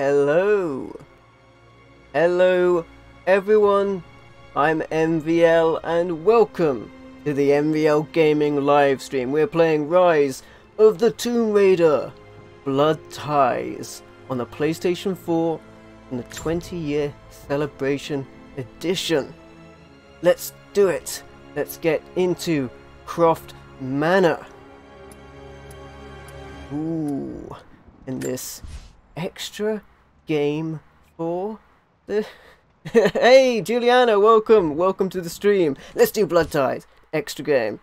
Hello. Hello everyone, I'm MVL and welcome to the MVL Gaming livestream. We're playing Rise of the Tomb Raider Blood Ties on the PlayStation 4 in the 20-year celebration edition. Let's do it. Let's get into Croft Manor. Ooh, and this extra game for the hey Juliana, welcome to the stream. Let's do Blood Ties extra game.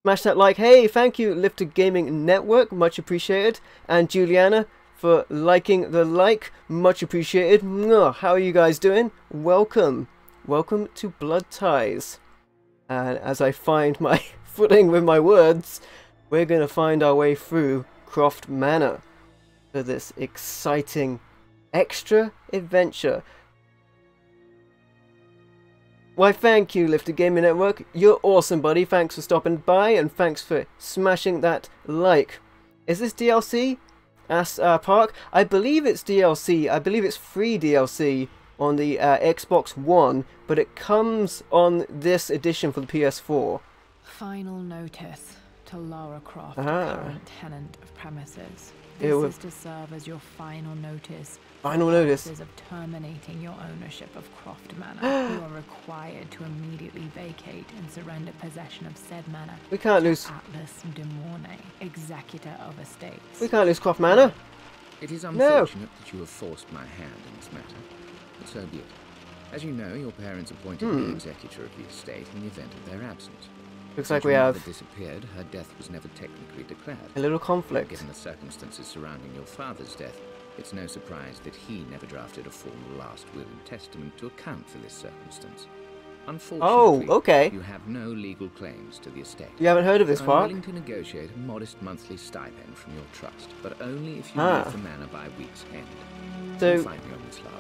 Smash that like. Hey, thank you Lifted Gaming Network, much appreciated, and Juliana for liking the like, much appreciated. How are you guys doing? Welcome to Blood Ties. And as I find my footing with my words, we're gonna find our way through Croft Manor for this exciting extra adventure. Why, thank you, Lifted Gaming Network. You're awesome, buddy. Thanks for stopping by, and thanks for smashing that like. Is this DLC? Asks Park. I believe it's DLC. I believe it's free DLC on the Xbox One, but it comes on this edition for the PS4. Final notice to Lara Croft, current tenant of premises. This is to serve as your final notice. Of terminating your ownership of Croft Manor. You are required to immediately vacate and surrender possession of said manor. We can't lose Atlas de Mornay, executor of estates. We can't lose Croft Manor. It is unfortunate that you have forced my hand in this matter, but so be it. As you know, your parents appointed me executor of the estate in the event of their absence. Looks like we have disappeared. Her death was never technically declared. A little conflict. Given the circumstances surrounding your father's death, it's no surprise that he never drafted a formal last will and testament to account for this circumstance. Unfortunately, you have no legal claims to the estate. You haven't heard of this, Park? I'm willing to negotiate a modest monthly stipend from your trust, but only if you leave the manor by week's end. So, you'll find me on this log.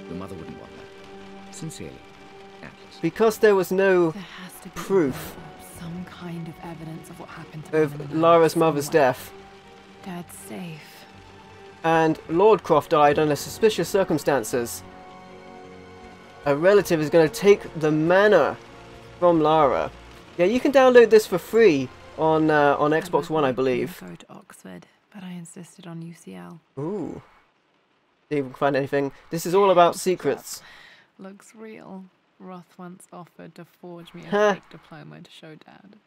Your mother wouldn't want that. Sincerely, Atlas. Because there was no proof some kind of evidence of what happened to of Lara's mother's death. Dad's safe. And Lord Croft died under suspicious circumstances. A relative is going to take the manor from Lara. Yeah, you can download this for free on Xbox One, I believe. Go to Oxford, but I insisted on UCL. Ooh. See if we can find anything. This is all about secrets. Looks real. Roth once offered to forge me a fake diploma to show Dad.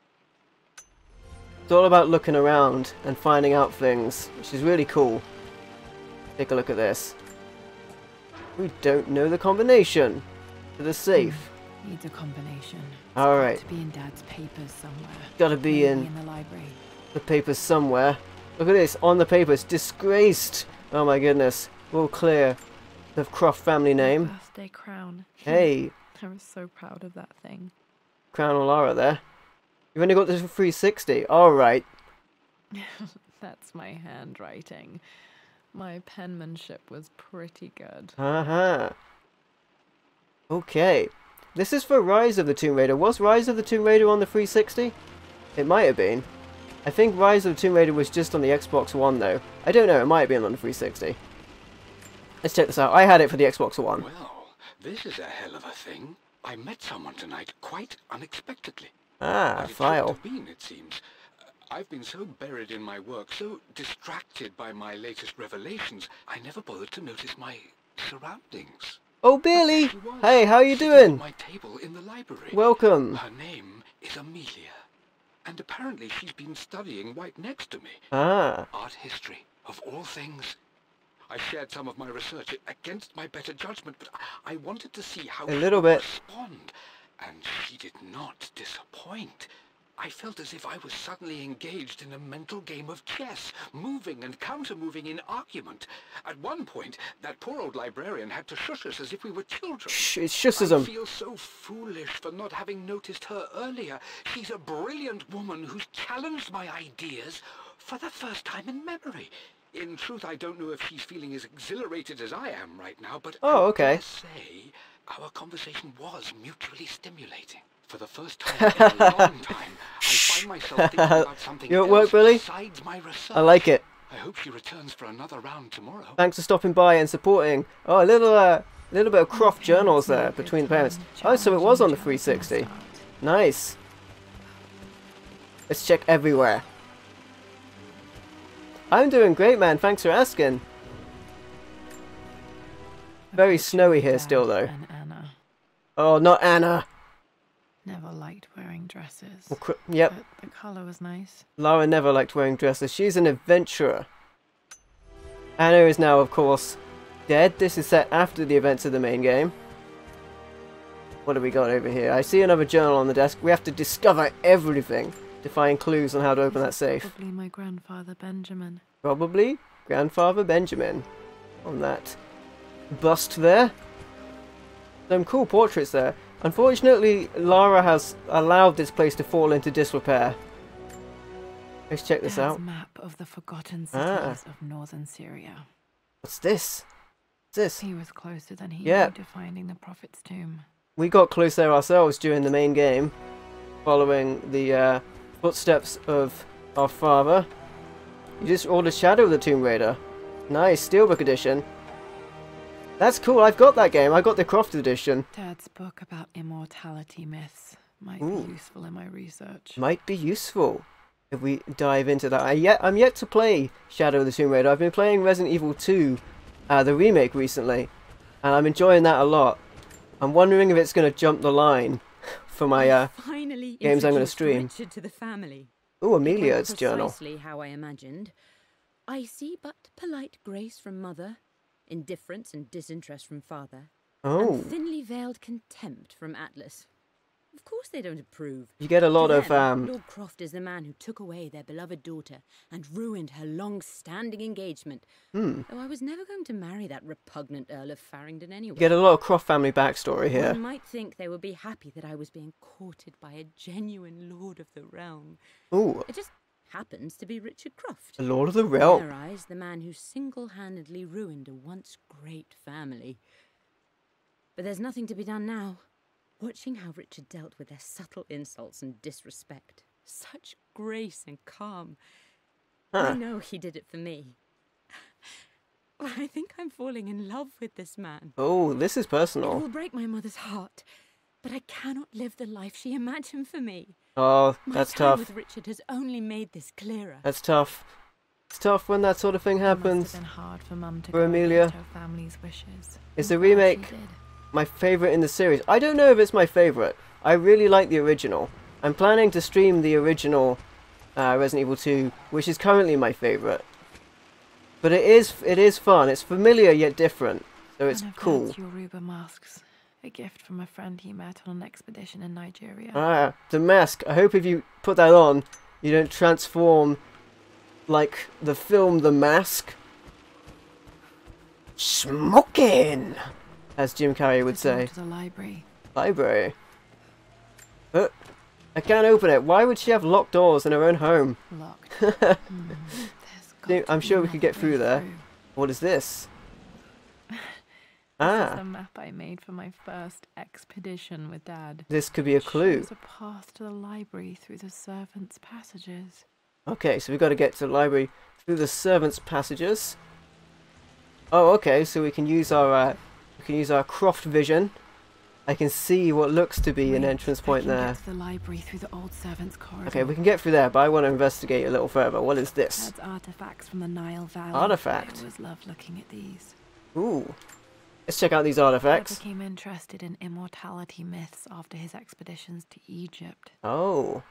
It's all about looking around and finding out things, which is really cool. Take a look at this. We don't know the combination to the safe. Needs a combination. Alright. To be in Dad's papers somewhere. Gotta be in the library. The papers somewhere. Look at this, on the papers. Disgraced. Oh my goodness. All clear. The Croft family name. Birthday crown. Hey. I was so proud of that thing. Crown on Lara there. You've only got this for 360. Alright. That's my handwriting. My penmanship was pretty good. Okay. This is for Rise of the Tomb Raider. Was Rise of the Tomb Raider on the 360? It might have been. I think Rise of the Tomb Raider was just on the Xbox One though. I don't know, it might have been on the 360. Let's check this out. I had it for the Xbox One. Well, this is a hell of a thing. I met someone tonight quite unexpectedly. Ah, file. It couldn't have been, it seems. I've been so buried in my work, so distracted by my latest revelations, I never bothered to notice my surroundings. Oh, Billy! Hey, how you doing? At my table in the library. Welcome. Her name is Amelia, and apparently she's been studying right next to me. Ah. Art history, of all things. I shared some of my research against my better judgment, but I wanted to see how she would respond, and she did not disappoint. I felt as if I was suddenly engaged in a mental game of chess, moving and counter-moving in argument. At one point, that poor old librarian had to shush us as if we were children. Shh, it's shushism. I feel so foolish for not having noticed her earlier. She's a brilliant woman who's challenged my ideas for the first time in memory. In truth, I don't know if she's feeling as exhilarated as I am right now, but I dare say our conversation was mutually stimulating. For the first time in a long time, I find myself thinking about something you at work, Billy? besides my research. I like it. I hope she returns for another round tomorrow. Thanks for stopping by and supporting. Oh, a little bit of Croft journals there between the parents. Oh, so it was on the 360. Nice. Let's check everywhere. I'm doing great, man. Thanks for asking. Very snowy here still, though. Oh, not Anna. Never liked wearing dresses. Well, yep. But the colour was nice. Lara never liked wearing dresses. She's an adventurer. Anna is now, of course, dead. This is set after the events of the main game. What do we got over here? I see another journal on the desk. We have to discover everything to find clues on how to open that safe. Probably my grandfather Benjamin. Probably Grandfather Benjamin. On that bust there. Some cool portraits there. Unfortunately, Lara has allowed this place to fall into disrepair. Let's check this out. Map of the forgotten cities of northern Syria. What's this? What's this? He was closer than he knew to finding the prophet's tomb. We got close there ourselves during the main game, following the footsteps of our father. You just ordered Shadow of the Tomb Raider. Nice, Steelbook edition. That's cool, I've got that game. I got the Croft edition. Dad's book about immortality myths might be useful in my research. Might be useful if we dive into that. I'm yet to play Shadow of the Tomb Raider. I've been playing Resident Evil 2, the remake recently, and I'm enjoying that a lot. I'm wondering if it's going to jump the line for my games I'm going to stream. Richard to the family. Oh, Amelia's journal. Precisely how I imagined. I see but polite grace from mother, indifference and disinterest from father, and thinly veiled contempt from Atlas. Of course they don't approve. You get a lot of Lord Croft is the man who took away their beloved daughter and ruined her long-standing engagement. Though I was never going to marry that repugnant Earl of Farringdon anyway. You get a lot of Croft family backstory here. One might think they would be happy that I was being courted by a genuine Lord of the Realm. Ooh. It just happens to be Richard Croft. A Lord of the Realm. In their eyes, the man who single-handedly ruined a once great family. But there's nothing to be done now. Watching how Richard dealt with their subtle insults and disrespect. Such grace and calm. I know he did it for me. I think I'm falling in love with this man. Oh, this is personal. It will break my mother's heart, but I cannot live the life she imagined for me. Oh, that's tough. My time with Richard has only made this clearer. That's tough. It's tough when that sort of thing happens. It must have been hard for Mum to for Amelia. Her family's wishes. Is the remake my favourite in the series? I don't know if it's my favourite. I really like the original. I'm planning to stream the original Resident Evil 2, which is currently my favourite. But it is fun. It's familiar yet different, so it's cool. Dad's Yoruba masks, a gift from a friend he met on an expedition in Nigeria. Ah, the mask. I hope if you put that on, you don't transform like the film The Mask. Smoking, as Jim Carrey would say. To the library. Library. I can't open it. Why would she have locked doors in her own home? Locked. I'm sure we could get through there. What is this? This is the map I made for my first expedition with Dad. This could be a clue. There's a path to the library through the servants' passages. Okay, so we've got to get to the library through the servants' passages. Oh, okay, so we can use our Croft vision. I can see what looks to be an entrance point there. Get to the library through the old servants' corridor. Okay, we can get through there, but I want to investigate a little further. What is this? Dad's artifacts from the Nile Valley. Artifact. I always loved looking at these. Ooh. Let's check out these artifacts. Dad became interested in immortality myths after his expeditions to Egypt. Oh.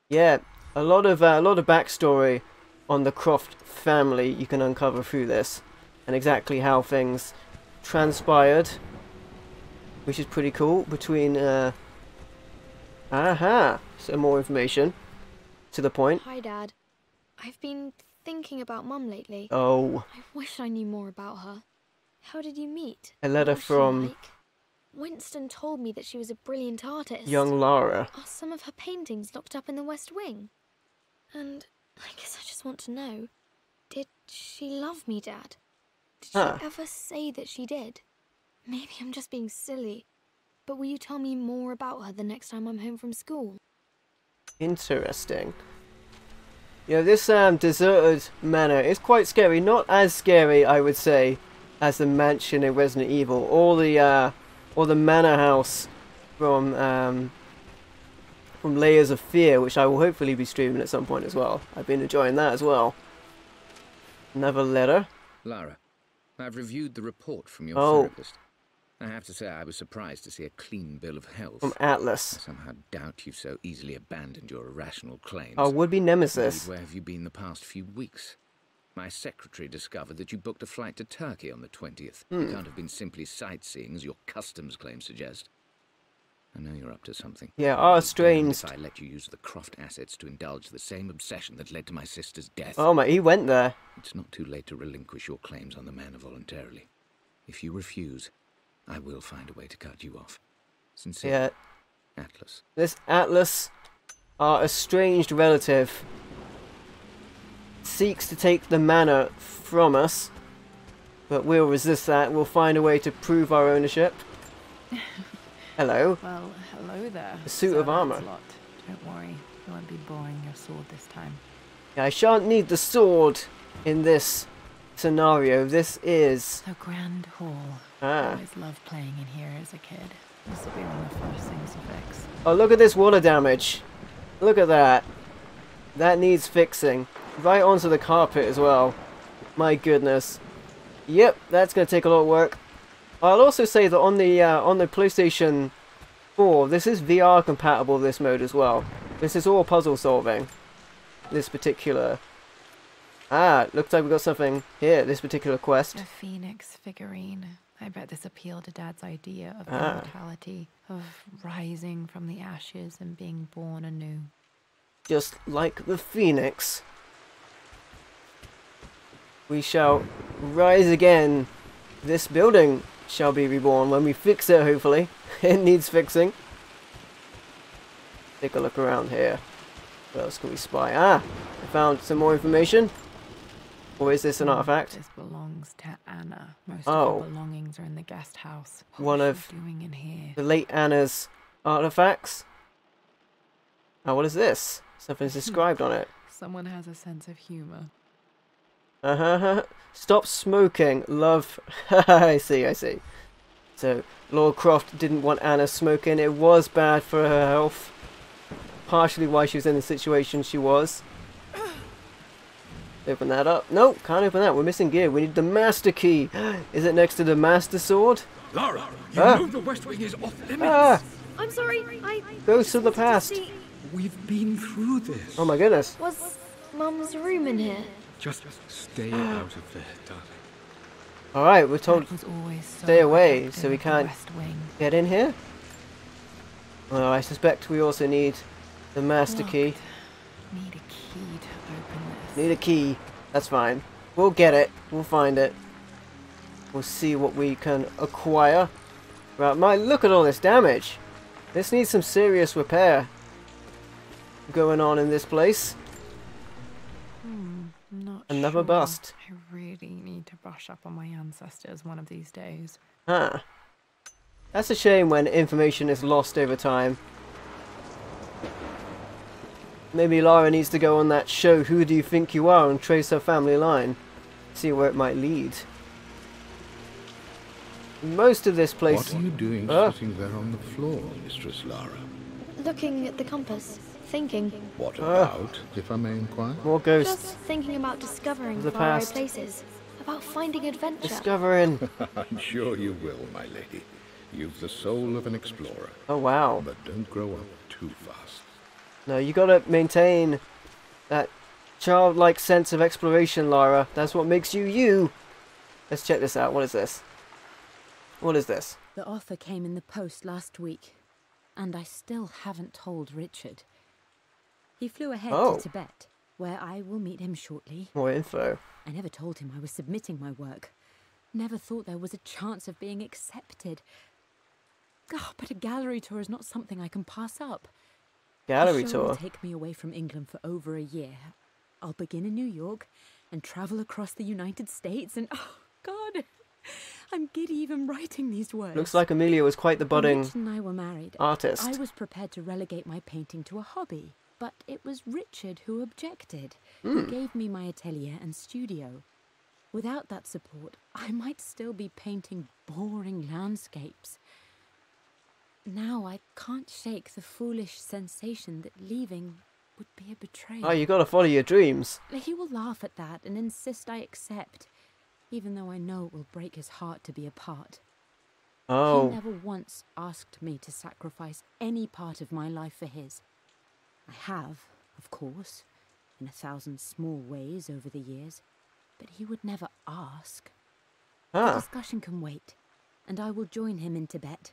Yeah, a lot of backstory on the Croft family you can uncover through this, and exactly how things transpired, which is pretty cool. Between some more information to the point. Hi, Dad. I've been thinking about Mum lately. Oh. I wish I knew more about her. How did you meet? A letter from like? Winston told me that she was a brilliant artist. young Lara. Are some of her paintings locked up in the West Wing? And I guess I just want to know, did she love me, Dad? Did she ever say that she did? Maybe I'm just being silly, but will you tell me more about her the next time I'm home from school? Interesting. You know, this deserted manor is quite scary. Not as scary, I would say, as the mansion in Resident Evil, or the manor house from Layers of Fear, which I will hopefully be streaming at some point as well. I've been enjoying that as well. Another letter. Lara, I've reviewed the report from your therapist. I have to say I was surprised to see a clean bill of health. From Atlas. I somehow doubt you've so easily abandoned your irrational claims. Our would-be nemesis. Where have you been the past few weeks? My secretary discovered that you booked a flight to Turkey on the 20th. You can't have been simply sightseeing, as your customs claims suggest. I know you're up to something. Yeah, our estranged. If I let you use the Croft assets to indulge the same obsession that led to my sister's death. Oh my, he went there. It's not too late to relinquish your claims on the manor voluntarily. If you refuse, I will find a way to cut you off. Sincerely, Atlas. This Atlas, our estranged relative, seeks to take the manor from us, but we'll resist that. We'll find a way to prove our ownership. Hello. Well, hello there. A suit of armor. Don't worry, I won't be borrowing your sword this time. Yeah, I shan't need the sword in this scenario. This is the Grand Hall. I always loved playing in here as a kid. This will be one of the first things to fix. Oh, look at this water damage. Look at that. That needs fixing. Right onto the carpet as well. My goodness. Yep, that's going to take a lot of work. I'll also say that on the PlayStation 4, this is VR compatible, this mode as well. This is all puzzle solving. This particular... looks like we got something here, this particular quest. The Phoenix figurine. I bet this appealed to Dad's idea of immortality, of rising from the ashes and being born anew. Just like the Phoenix, we shall rise again. This building shall be reborn when we fix it, hopefully. It needs fixing. Take a look around here. What else can we spy? I found some more information. Or is this an artifact? This belongs to Anna. Most of her belongings are in the guest house. One of doing in here? The late Anna's artifacts. Oh, what is this? Something's described on it. Someone has a sense of humor. Stop smoking, love. I see. So, Lord Croft didn't want Anna smoking. It was bad for her health. Partially why she was in the situation she was. Open that up. Nope, can't open that. We're missing gear. We need the master key. Is it next to the master sword? Lara, you know the West Wing is off limits. I'm sorry, Ghosts of the past. We've been through this. Oh my goodness. Was Mum's room in here? Just stay out of there, darling. Alright, we're told to stay away, so we can't get in here? Well, I suspect we also need the master key. Need a key to open this. Need a key. That's fine. We'll get it. We'll find it. We'll see what we can acquire. Right, look at all this damage. This needs some serious repair going on in this place. Another bust. I really need to brush up on my ancestors one of these days. That's a shame when information is lost over time. Maybe Lara needs to go on that show, Who Do You Think You Are, and trace her family line. See where it might lead. Most of this place... What are you doing sitting there on the floor, Mistress Lara? Looking at the compass. Thinking. What about, if I may inquire? More ghosts. Just thinking about discovering the faraway past. places. About finding adventure. Discovering. I'm sure you will, my lady. You've the soul of an explorer. Oh, wow. But don't grow up too fast. No, you gotta maintain that childlike sense of exploration, Lara. That's what makes you you. Let's check this out. What is this? What is this? The offer came in the post last week, and I still haven't told Richard. He flew ahead to Tibet, where I will meet him shortly. More info. I never told him I was submitting my work. Never thought there was a chance of being accepted. But a gallery tour is not something I can pass up. Gallery the show tour? will take me away from England for over a year. I'll begin in New York and travel across the United States and... Oh, God! I'm giddy even writing these words. Looks like Amelia was quite the budding When Richard and I were married, artist. I was prepared to relegate my painting to a hobby. but it was Richard who objected. He gave me my atelier and studio. Without that support, I might still be painting boring landscapes. Now I can't shake the foolish sensation that leaving would be a betrayal. Oh, you gotta follow your dreams. He will laugh at that and insist I accept, even though I know it will break his heart to be apart. Oh. He never once asked me to sacrifice any part of my life for his. I have, of course, in 1,000 small ways over the years, but he would never ask. The discussion can wait, and I will join him in Tibet.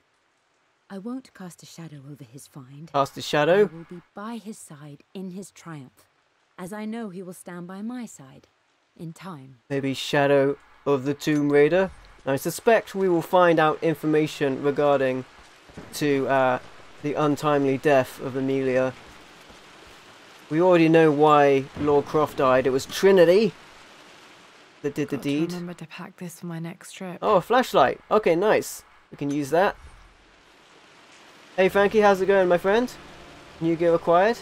I won't cast a shadow over his find. Cast a shadow? I will be by his side in his triumph, as I know he will stand by my side, in time. Maybe Shadow of the Tomb Raider? I suspect we will find out information regarding to the untimely death of Amelia. We already know why Lord Croft died. It was Trinity that did the deed. Remember to pack this for my next trip. Oh, a flashlight. Okay, nice. We can use that. Hey Frankie, how's it going, my friend? New gear acquired.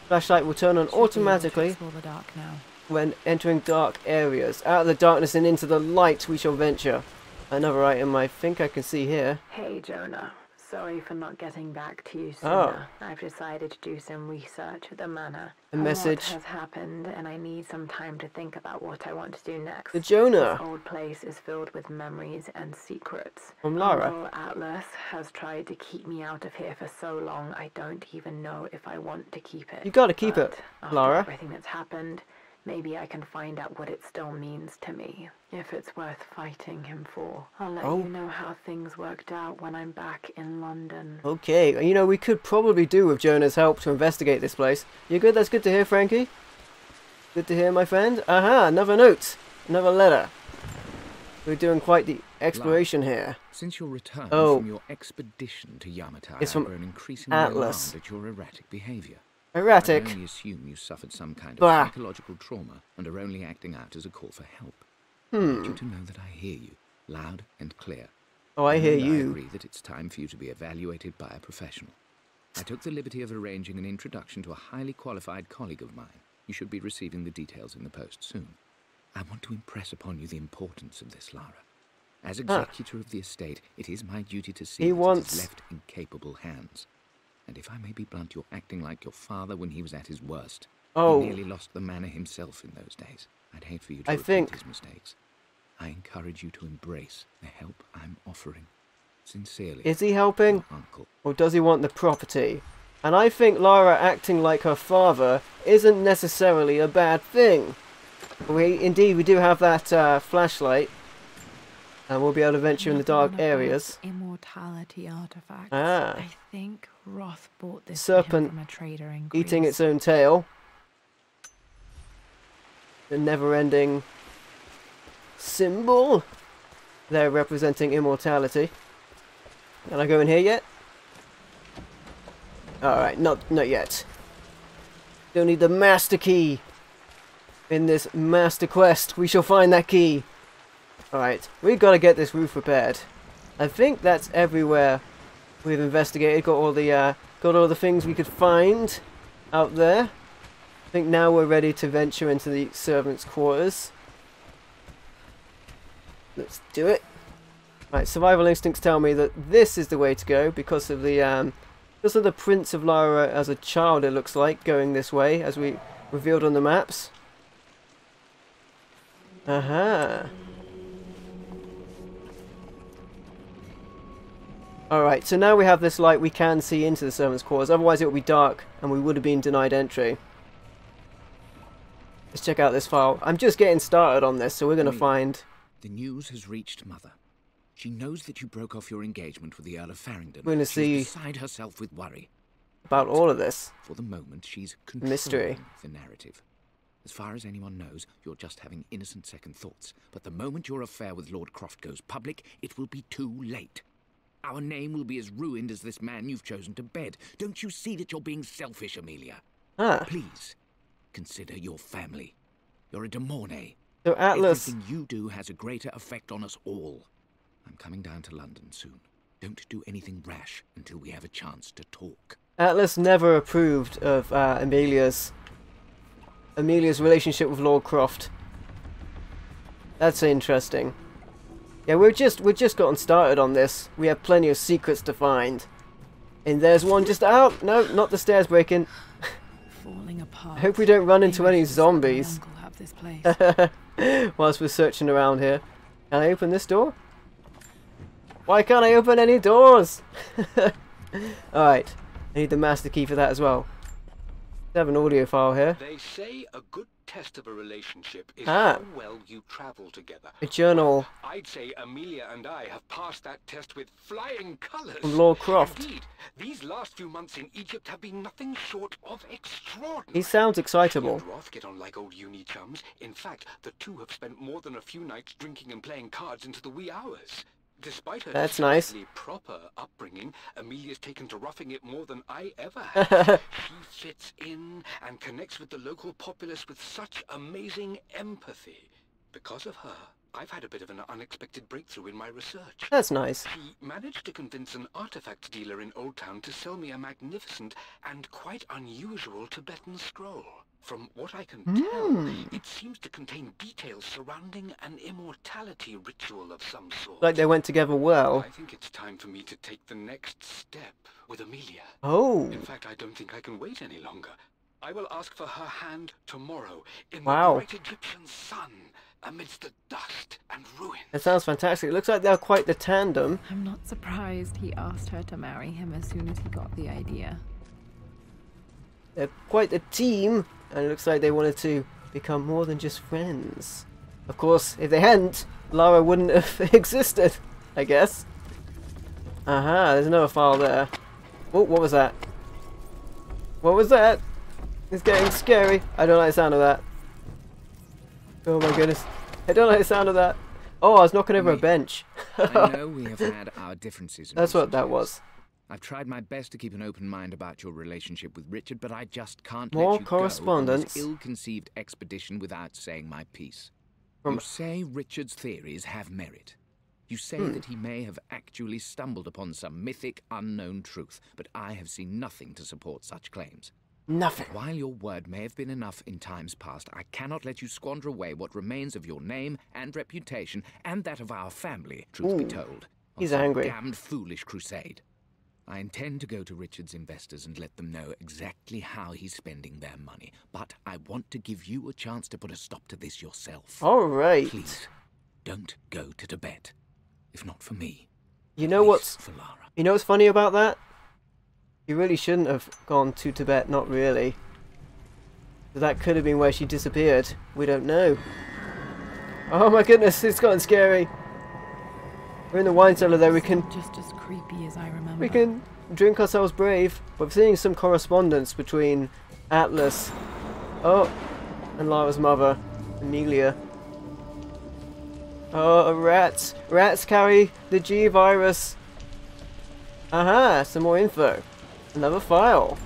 Flashlight will turn on automatically Explore the dark now. when entering dark areas. Out of the darkness and into the light we shall venture. Another item I think I can see here. Hey Jonah, sorry for not getting back to you sooner. I've decided to do some research at the manor. A message. A lot has happened and I need some time to think about what I want to do next. The Jonah. This old place is filled with memories and secrets. From Lara. Uncle Atlas has tried to keep me out of here for so long I don't even know if I want to keep it. You gotta keep it, After Lara. everything that's happened, maybe I can find out what it still means to me. If it's worth fighting him for. I'll let you know how things worked out when I'm back in London. Okay, you know, we could probably do with Jonah's help to investigate this place. You good? That's good to hear, Frankie. Good to hear, my friend. Aha, another note. Another letter. We're doing quite the exploration here. Since your return from your expedition to Yamatai, it's from I've grown increasingly Atlas. alarmed at your erratic behaviour. Erratic? I only assume you suffered some kind of psychological trauma and are only acting out as a call for help. I want you to know that I hear you, loud and clear. Oh, I hear you. I agree that it's time for you to be evaluated by a professional. I took the liberty of arranging an introduction to a highly qualified colleague of mine. You should be receiving the details in the post soon. I want to impress upon you the importance of this, Lara. As executor of the estate, it is my duty to see that it is left in capable hands. And if I may be blunt, you're acting like your father when he was at his worst. He nearly lost the manor himself in those days. I'd hate for you to repeat his mistakes. I encourage you to embrace the help I'm offering. Sincerely. Is he helping? Uncle. Or does he want the property? And I think Lara acting like her father isn't necessarily a bad thing. Indeed, we do have that flashlight. And we'll be able to venture in the dark areas. Immortality artifacts. I think Roth bought this serpent from a trader in Greece. Eating its own tail. The never-ending symbol. They're representing immortality. Can I go in here yet? Alright, not yet. Don't need the master key. In this master quest, we shall find that key. Alright, we've got to get this roof repaired. I think that's everywhere we've investigated. Got all the things we could find out there. I think now we're ready to venture into the servants' quarters. Let's do it. Right, survival instincts tell me that this is the way to go because of the prints of Lara as a child. It looks like going this way, as we revealed on the maps. Aha. Alright, so now we have this light, we can see into the servants' quarters. Otherwise it would be dark and we would have been denied entry. Let's check out this file. I'm just getting started on this, so we're going to find... The news has reached Mother. She knows that you broke off your engagement with the Earl of Farringdon. We're going to see... She's beside herself with worry. About all of this. For the moment, she's controlling mystery. The narrative. As far as anyone knows, you're just having innocent second thoughts. But the moment your affair with Lord Croft goes public, it will be too late. Our name will be as ruined as this man you've chosen to bed. Don't you see that you're being selfish, Amelia? Please, consider your family. You're a de Mornay. So Atlas... Everything you do has a greater effect on us all. I'm coming down to London soon. Don't do anything rash until we have a chance to talk. Atlas never approved of Amelia's relationship with Lord Croft. That's interesting. Yeah, we're just gotten started on this. We have plenty of secrets to find. And there's one just out. No, not the stairs breaking. Falling apart. I hope we don't run into any zombies whilst we're searching around here. Can I open this door? Why can't I open any doors? Alright. I need the master key for that as well. I have an audio file here. They say a good test of a relationship is how well you travel together. A journal. I'd say Amelia and I have passed that test with flying colours. From Lord Croft. Indeed, these last few months in Egypt have been nothing short of extraordinary. He sounds excitable. She and Roth get on like old uni chums. In fact, the two have spent more than a few nights drinking and playing cards into the wee hours. Despite her proper upbringing, Amelia's taken to roughing it more than I ever have. She fits in and connects with the local populace with such amazing empathy. Because of her, I've had a bit of an unexpected breakthrough in my research. That's nice. She managed to convince an artifact dealer in Old Town to sell me a magnificent and quite unusual Tibetan scroll. From what I can tell, it seems to contain details surrounding an immortality ritual of some sort. Like they went together well. I think it's time for me to take the next step with Amelia. Oh. In fact, I don't think I can wait any longer. I will ask for her hand tomorrow in the great Egyptian sun, amidst the dust and ruins. That sounds fantastic. It looks like they're quite the tandem. I'm not surprised he asked her to marry him as soon as he got the idea. They're quite a team, and it looks like they wanted to become more than just friends. Of course, if they hadn't, Lara wouldn't have existed, I guess. Aha, there's another file there. Oh, what was that? What was that? It's getting scary. I don't like the sound of that. Oh my goodness. I don't like the sound of that. Oh, I was knocking over a bench. I know we have had our differences. That's what that was. I've tried my best to keep an open mind about your relationship with Richard, but I just can't More let you correspondence. go on this ill-conceived expedition without saying my piece. You say Richard's theories have merit. You say that he may have actually stumbled upon some mythic, unknown truth, but I have seen nothing to support such claims. Nothing. While your word may have been enough in times past, I cannot let you squander away what remains of your name and reputation, and that of our family, truth be told. He's angry. Damned foolish crusade. I intend to go to Richard's investors and let them know exactly how he's spending their money, but I want to give you a chance to put a stop to this yourself. All right. Please, don't go to Tibet. If not for me, you know what's for Lara. You know what's funny about that? You really shouldn't have gone to Tibet, not really. That could have been where she disappeared. We don't know. Oh my goodness, it's gotten scary. We're in the wine cellar though, we can... Just as creepy as I remember. We can drink ourselves brave. We're seeing some correspondence between Atlas... and Lara's mother, Amelia. Oh, rats. Rats carry the G virus. Aha, some more info. Another file.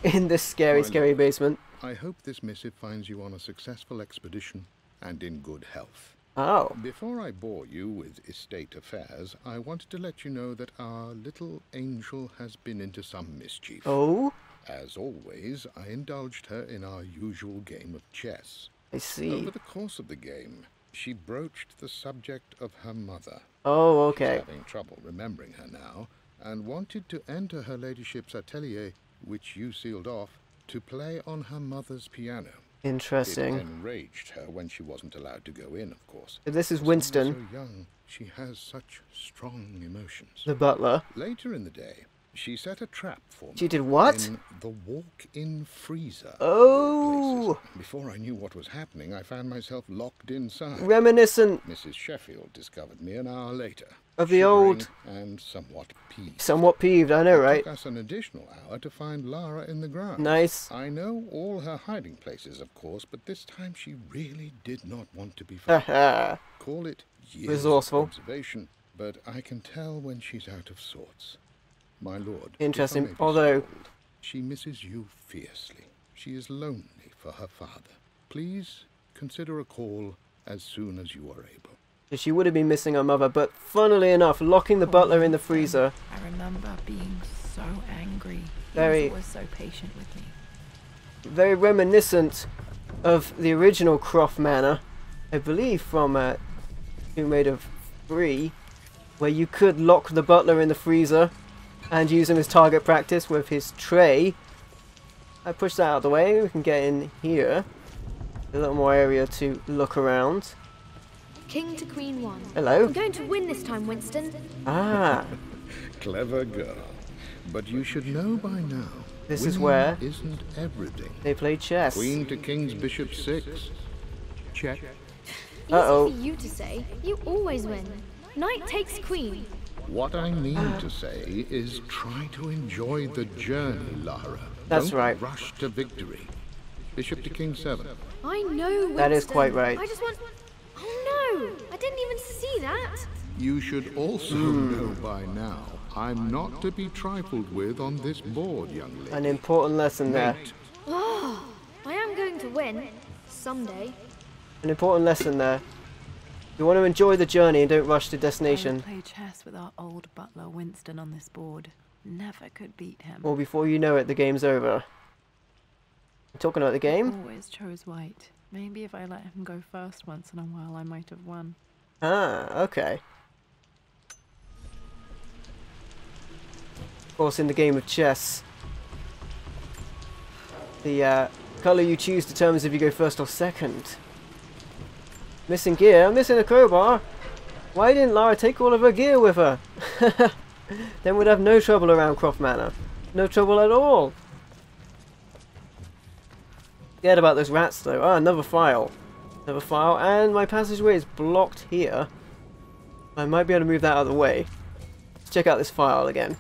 In this scary basement. I hope this missive finds you on a successful expedition and in good health. Oh. Before I bore you with estate affairs, I wanted to let you know that our little angel has been into some mischief. Oh? As always, I indulged her in our usual game of chess. I see. Over the course of the game, she broached the subject of her mother. Oh, okay. She's having trouble remembering her now, and wanted to enter her ladyship's atelier, which you sealed off, to play on her mother's piano. Interesting. It enraged her when she wasn't allowed to go in, of course. This is Winston. So young, she has such strong emotions. The butler. Later in the day, she set a trap for me. She did what? In the walk-in freezer. Oh! Before I knew what was happening, I found myself locked inside. Reminiscent. Mrs. Sheffield discovered me an hour later. Of the old... and somewhat peeved. Somewhat peeved, I know, right? It took us an additional hour to find Lara in the ground. Nice. I know all her hiding places, of course, but this time she really did not want to be found. Call it years of observation, but I can tell when she's out of sorts. My lord, interesting, although... so bold, she misses you fiercely. She is lonely for her father. Please consider a call as soon as you are able. She would have been missing her mother, but funnily enough, locking the butler in the freezer. I remember being so angry. Very, was so patient with me. Very reminiscent of the original Croft Manor, I believe from Tomb Raider 3, where you could lock the butler in the freezer and use him as target practice with his tray. I push that out of the way. We can get in here. A little more area to look around. King to Queen 1. Hello. I'm going to win this time, Winston. Ah. Clever girl. But you should know by now. This is where isn't everything. They play chess. Queen to King's Bishop 6. Check. Uh-oh. Easy for you to say. You always win. Knight takes queen. What I mean to say is try to enjoy the journey, Lara. That's Don't right. Rush to victory. Bishop to King 7. I know, Winston. That is quite right. I just want... Oh no! I didn't even see that. You should also know by now I'm not to be trifled with on this board, young lady. An important lesson there. Oh, I am going to win. Someday. An important lesson there. You want to enjoy the journey and don't rush to destination. I would play chess with our old butler Winston on this board. Never could beat him. Or before you know it, the game's over. Talking about the game? Always chose white. Maybe if I let him go first once in a while, I might have won. Ah, okay. Of course, in the game of chess, the colour you choose determines if you go first or second. Missing gear? I'm missing a crowbar. Why didn't Lara take all of her gear with her? Then we'd have no trouble around Croft Manor. No trouble at all. Forget about those rats though. Ah, another file. Another file, and my passageway is blocked here. I might be able to move that out of the way. Let's check out this file again.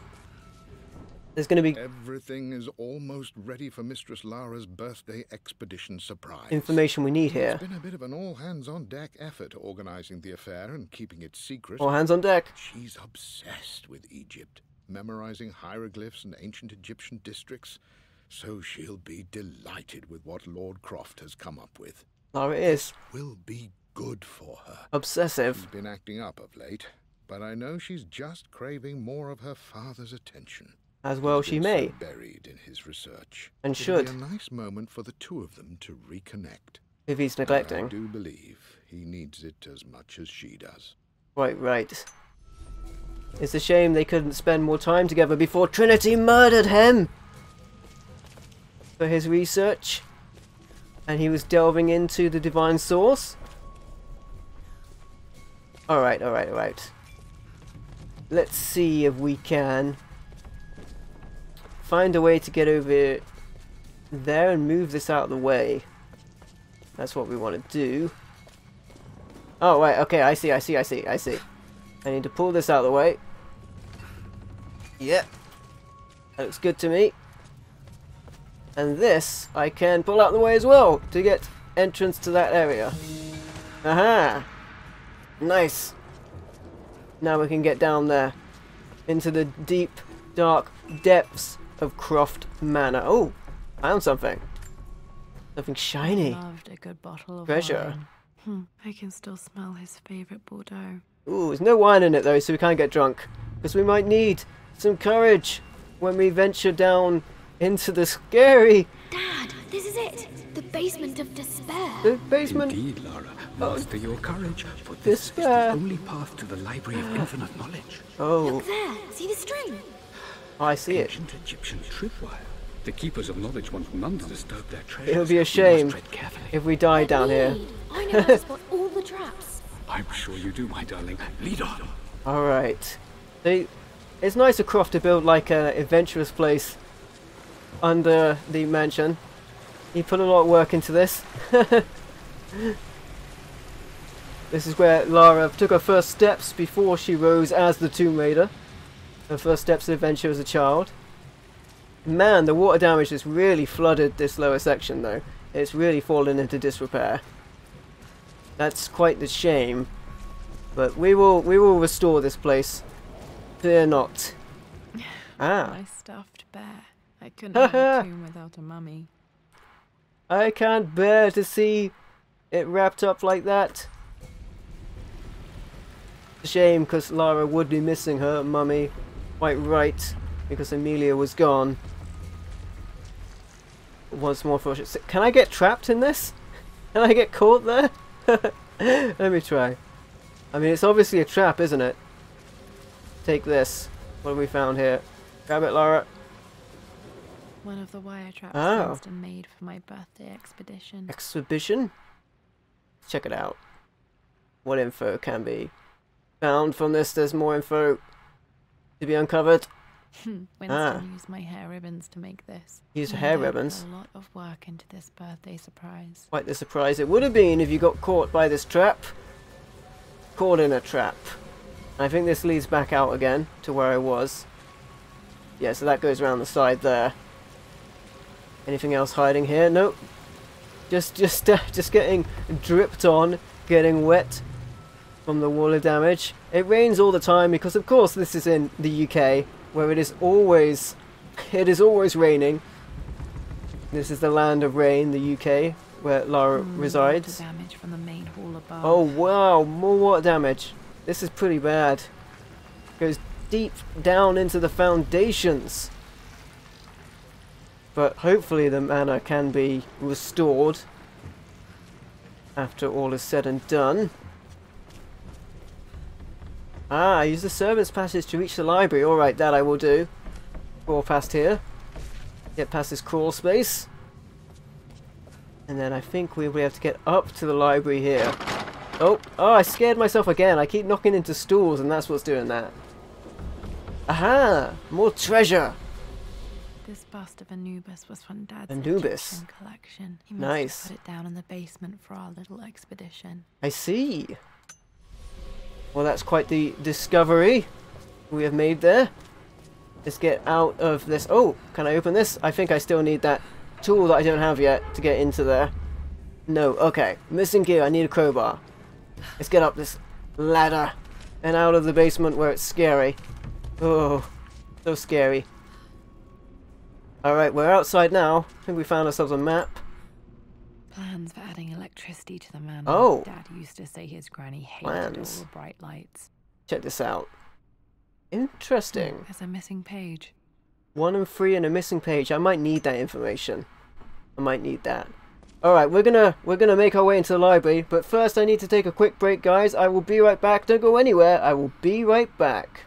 There's going to be... Everything is almost ready for Mistress Lara's birthday expedition surprise. Information we need here. It's been a bit of an all-hands-on-deck effort organising the affair and keeping it secret. All hands on deck. She's obsessed with Egypt, memorising hieroglyphs and ancient Egyptian districts. So she'll be delighted with what Lord Croft has come up with. Lara is. This will be good for her. Obsessive. She's been acting up of late, but I know she's just craving more of her father's attention. As well she may. So buried in his research. And It'll should. be a nice moment for the two of them to reconnect. If he's neglecting. I do believe he needs it as much as she does. Right. It's a shame they couldn't spend more time together before Trinity murdered him! For his research. And he was delving into the divine source. Alright. Let's see if we can find a way to get over there and move this out of the way. That's what we want to do. Oh, right, okay, I see. I need to pull this out of the way. Yep. That looks good to me. And this, I can pull out of the way as well to get entrance to that area. Aha! Nice. Now we can get down there. Into the deep, dark depths of Croft Manor. Oh, found something. Something shiny. I loved a good bottle of treasure. Wine. I can still smell his favourite Bordeaux. Ooh, there's no wine in it though, so we can't get drunk. Because we might need some courage when we venture down into the scary... Dad, this is it! The basement of despair. The basement... Indeed, Lara. Master your courage, for this despair. is the only path to the Library of Infinite Knowledge. Oh. Look there! See the string? Oh, I see it. Ancient Egyptian tripwire. The keepers of knowledge want none to disturb their treasures. It would be a We shame must tread carefully. if we die down here. I know how to spot all the traps. I'm sure you do, my darling. Lead on. Alright. It's nice of Croft to build like an adventurous place under the mansion. He put a lot of work into this. This is where Lara took her first steps before she rose as the Tomb Raider. Her first steps of adventure as a child. Man, the water damage has really flooded this lower section though. It's really fallen into disrepair. That's quite the shame. But we will restore this place. Fear not. Ah. My stuffed bear. I couldn't have a tomb without a mummy. I can't bear to see it wrapped up like that. It's a shame because Lara would be missing her mummy. Quite right. because Amelia was gone. Once more for sure. Can I get trapped in this? Can I get caught there? Let me try. I mean, it's obviously a trap, isn't it? Take this. What have we found here? Grab it, Laura. One of the wire traps Winston made for my birthday expedition. Exhibition? Check it out. What info can be found from this? There's more info to be uncovered. Winston used my hair ribbons to make this. Used hair ribbons? A lot of work into this birthday surprise. Quite the surprise it would have been if you got caught by this trap. Caught in a trap. I think this leads back out again to where I was. Yeah, so that goes around the side there. Anything else hiding here? Nope. Just getting dripped on, getting wet from the water damage. It rains all the time because, of course, this is in the UK, where it is always raining. This is the land of rain, the UK, where Lara resides. Water damage from the main hall above. Oh wow, more water damage. This is pretty bad. Goes deep down into the foundations. But hopefully the manor can be restored after all is said and done. Use the servants' passage to reach the library. Alright, that I will do. Crawl past here. Get past this crawl space. And then I think we'll be able to get up to the library here. Oh, I scared myself again. I keep knocking into stools and that's what's doing that. Aha! More treasure! This bust of Anubis was from Dad's Anubis Egyptian collection. He must have put it down in the basement for our little expedition. I see. Well, that's quite the discovery we have made there. Let's get out of this. Oh, can I open this? I think I still need that tool that I don't have yet to get into there. No, okay. Missing gear, I need a crowbar. Let's get up this ladder and out of the basement where it's scary. Oh, so scary. Alright, we're outside now. I think we found ourselves a map. Plans for adding electricity to the manor. Oh. Dad used to say his granny hated all the bright lights. Check this out. Interesting. There's a missing page. 1 and 3 and a missing page. I might need that information. I might need that. Alright, we're gonna make our way into the library, but first I need to take a quick break, guys. I will be right back. Don't go anywhere. I will be right back.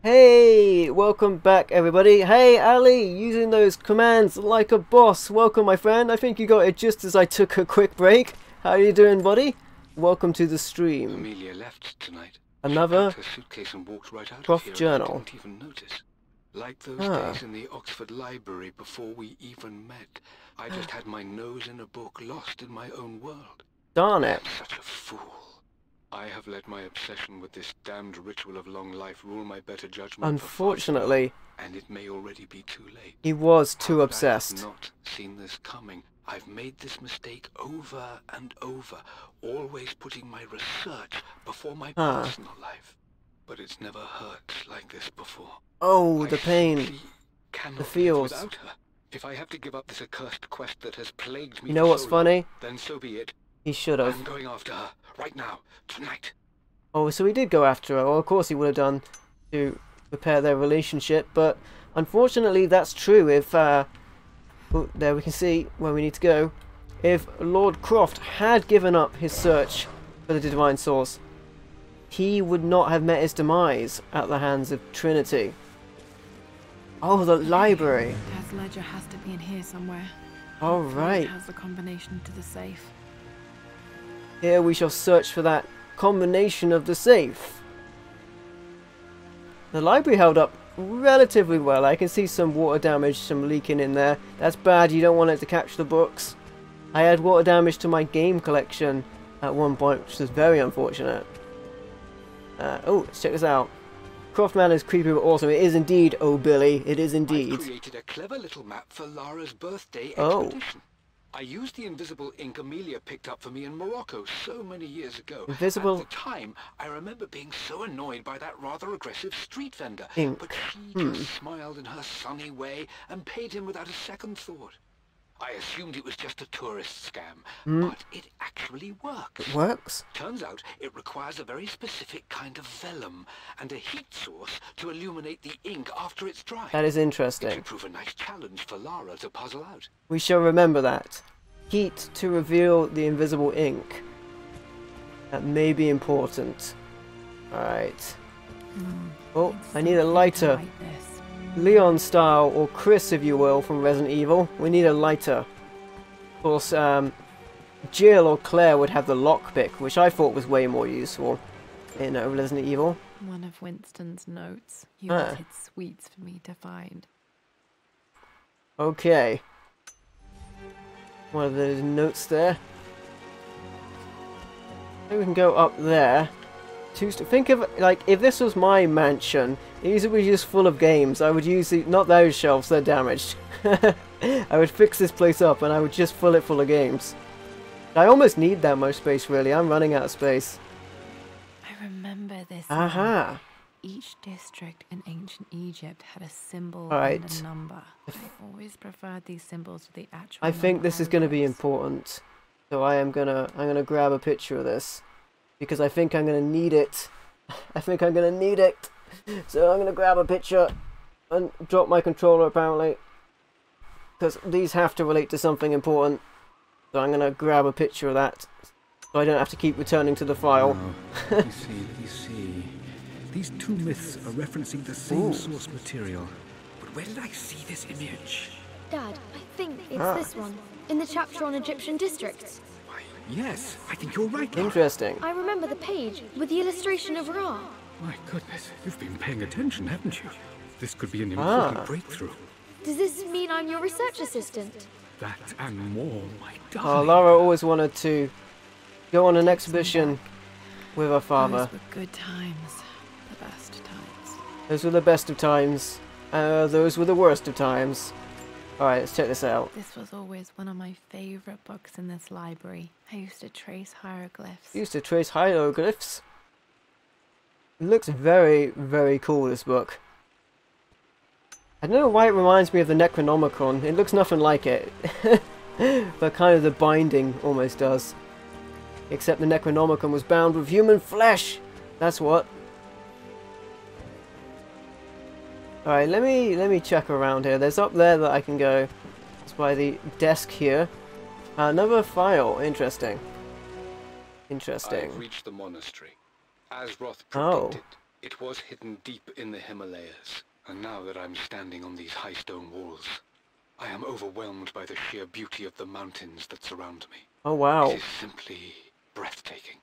Hey, welcome back everybody. Hey Ali, using those commands like a boss. Welcome my friend. I think you got it just as I took a quick break. How are you doing, buddy? Welcome to the stream. Amelia left tonight. Another her suitcase and walked right out Croft of here. journal. I didn't even notice. Like those days in the Oxford Library before we even met. I just had my nose in a book, lost in my own world. Darn it. I'm such a fool. I have let my obsession with this damned ritual of long life rule my better judgment. Unfortunately, and it may already be too late. He was too obsessed. I have not seen this coming. I've made this mistake over and over, always putting my research before my personal life. But it's never hurt like this before. Oh, the pain. The feels. Without her. If I have to give up this accursed quest that has plagued me, you know what's funny? Then so be it. He should have. I'm going after her right now, tonight. Oh, so he did go after her. Well, of course he would have done to repair their relationship, but unfortunately that's true. If oh, there we can see where we need to go. If Lord Croft had given up his search for the divine source, he would not have met his demise at the hands of Trinity. Oh, the library. Dad's ledger has to be in here somewhere. All right. It has the combination to the safe. Here we shall search for that combination of the safe. The library held up relatively well. I can see some water damage, some leaking in there. That's bad. You don't want it to catch the books. I had water damage to my game collection at one point, which was very unfortunate. Oh, let's check this out. Croft Man is creepy but awesome. It is indeed, oh Billy. It is indeed. I've created a clever little map for Lara's birthday expedition. I used the invisible ink Amelia picked up for me in Morocco so many years ago. Invisible At the time, I remember being so annoyed by that rather aggressive street vendor. ink. But she just smiled in her sunny way and paid him without a second thought. I assumed it was just a tourist scam, but it actually works. It works? Turns out it requires a very specific kind of vellum and a heat source to illuminate the ink after it's dry. That is It interesting. should prove a nice challenge for Lara to puzzle out. We shall remember that. Heat to reveal the invisible ink. That may be important. Alright. Oh, I need a lighter. Like this. Leon style, or Chris if you will, from Resident Evil. We need a lighter. Of course, Jill or Claire would have the lockpick, which I thought was way more useful in Resident Evil. One of Winston's notes. You wanted sweets for me to find. Okay. One of those notes there. Maybe we can go up there. Think of, like, if this was my mansion, these would be just full of games. I would use the, not those shelves, they're damaged. I would fix this place up and I would just fill it full of games. I almost need that much space, really. I'm running out of space. I remember this. Aha. Each district in ancient Egypt had a symbol and a number. I always preferred these symbols to the actual I think this is going to be important. So I'm gonna grab a picture of this. Because I think I'm going to need it. I think I'm going to need it. So I'm going to grab a picture and drop my controller apparently. Because these have to relate to something important. So I'm going to grab a picture of that. So I don't have to keep returning to the file. Let me see. These two myths are referencing the same source material. But where did I see this image? Dad, I think it's this one. In the chapter on Egyptian districts. Yes, I think you're right. Interesting. I remember the page with the illustration of Ra. My goodness, you've been paying attention, haven't you? This could be an important breakthrough. Does this mean I'm your research assistant? That and more, my Oh, darling. Lara always wanted to go on an exhibition with her father. Those were good times. The best times. Those were the best of times. Those were the worst of times. Alright, let's check this out. This was always one of my favourite books in this library. I used to trace hieroglyphs. Used to trace hieroglyphs. It looks very, very cool, this book. I don't know why it reminds me of the Necronomicon. It looks nothing like it. But kind of the binding almost does. Except the Necronomicon was bound with human flesh. That's what. Alright, let me check around here. There's up there that I can go. It's by the desk here. Another file. Interesting. Interesting. I've reached the monastery, as Roth predicted. It was hidden deep in the Himalayas, and now that I'm standing on these high stone walls, I am overwhelmed by the sheer beauty of the mountains that surround me. Oh wow. It is simply breathtaking.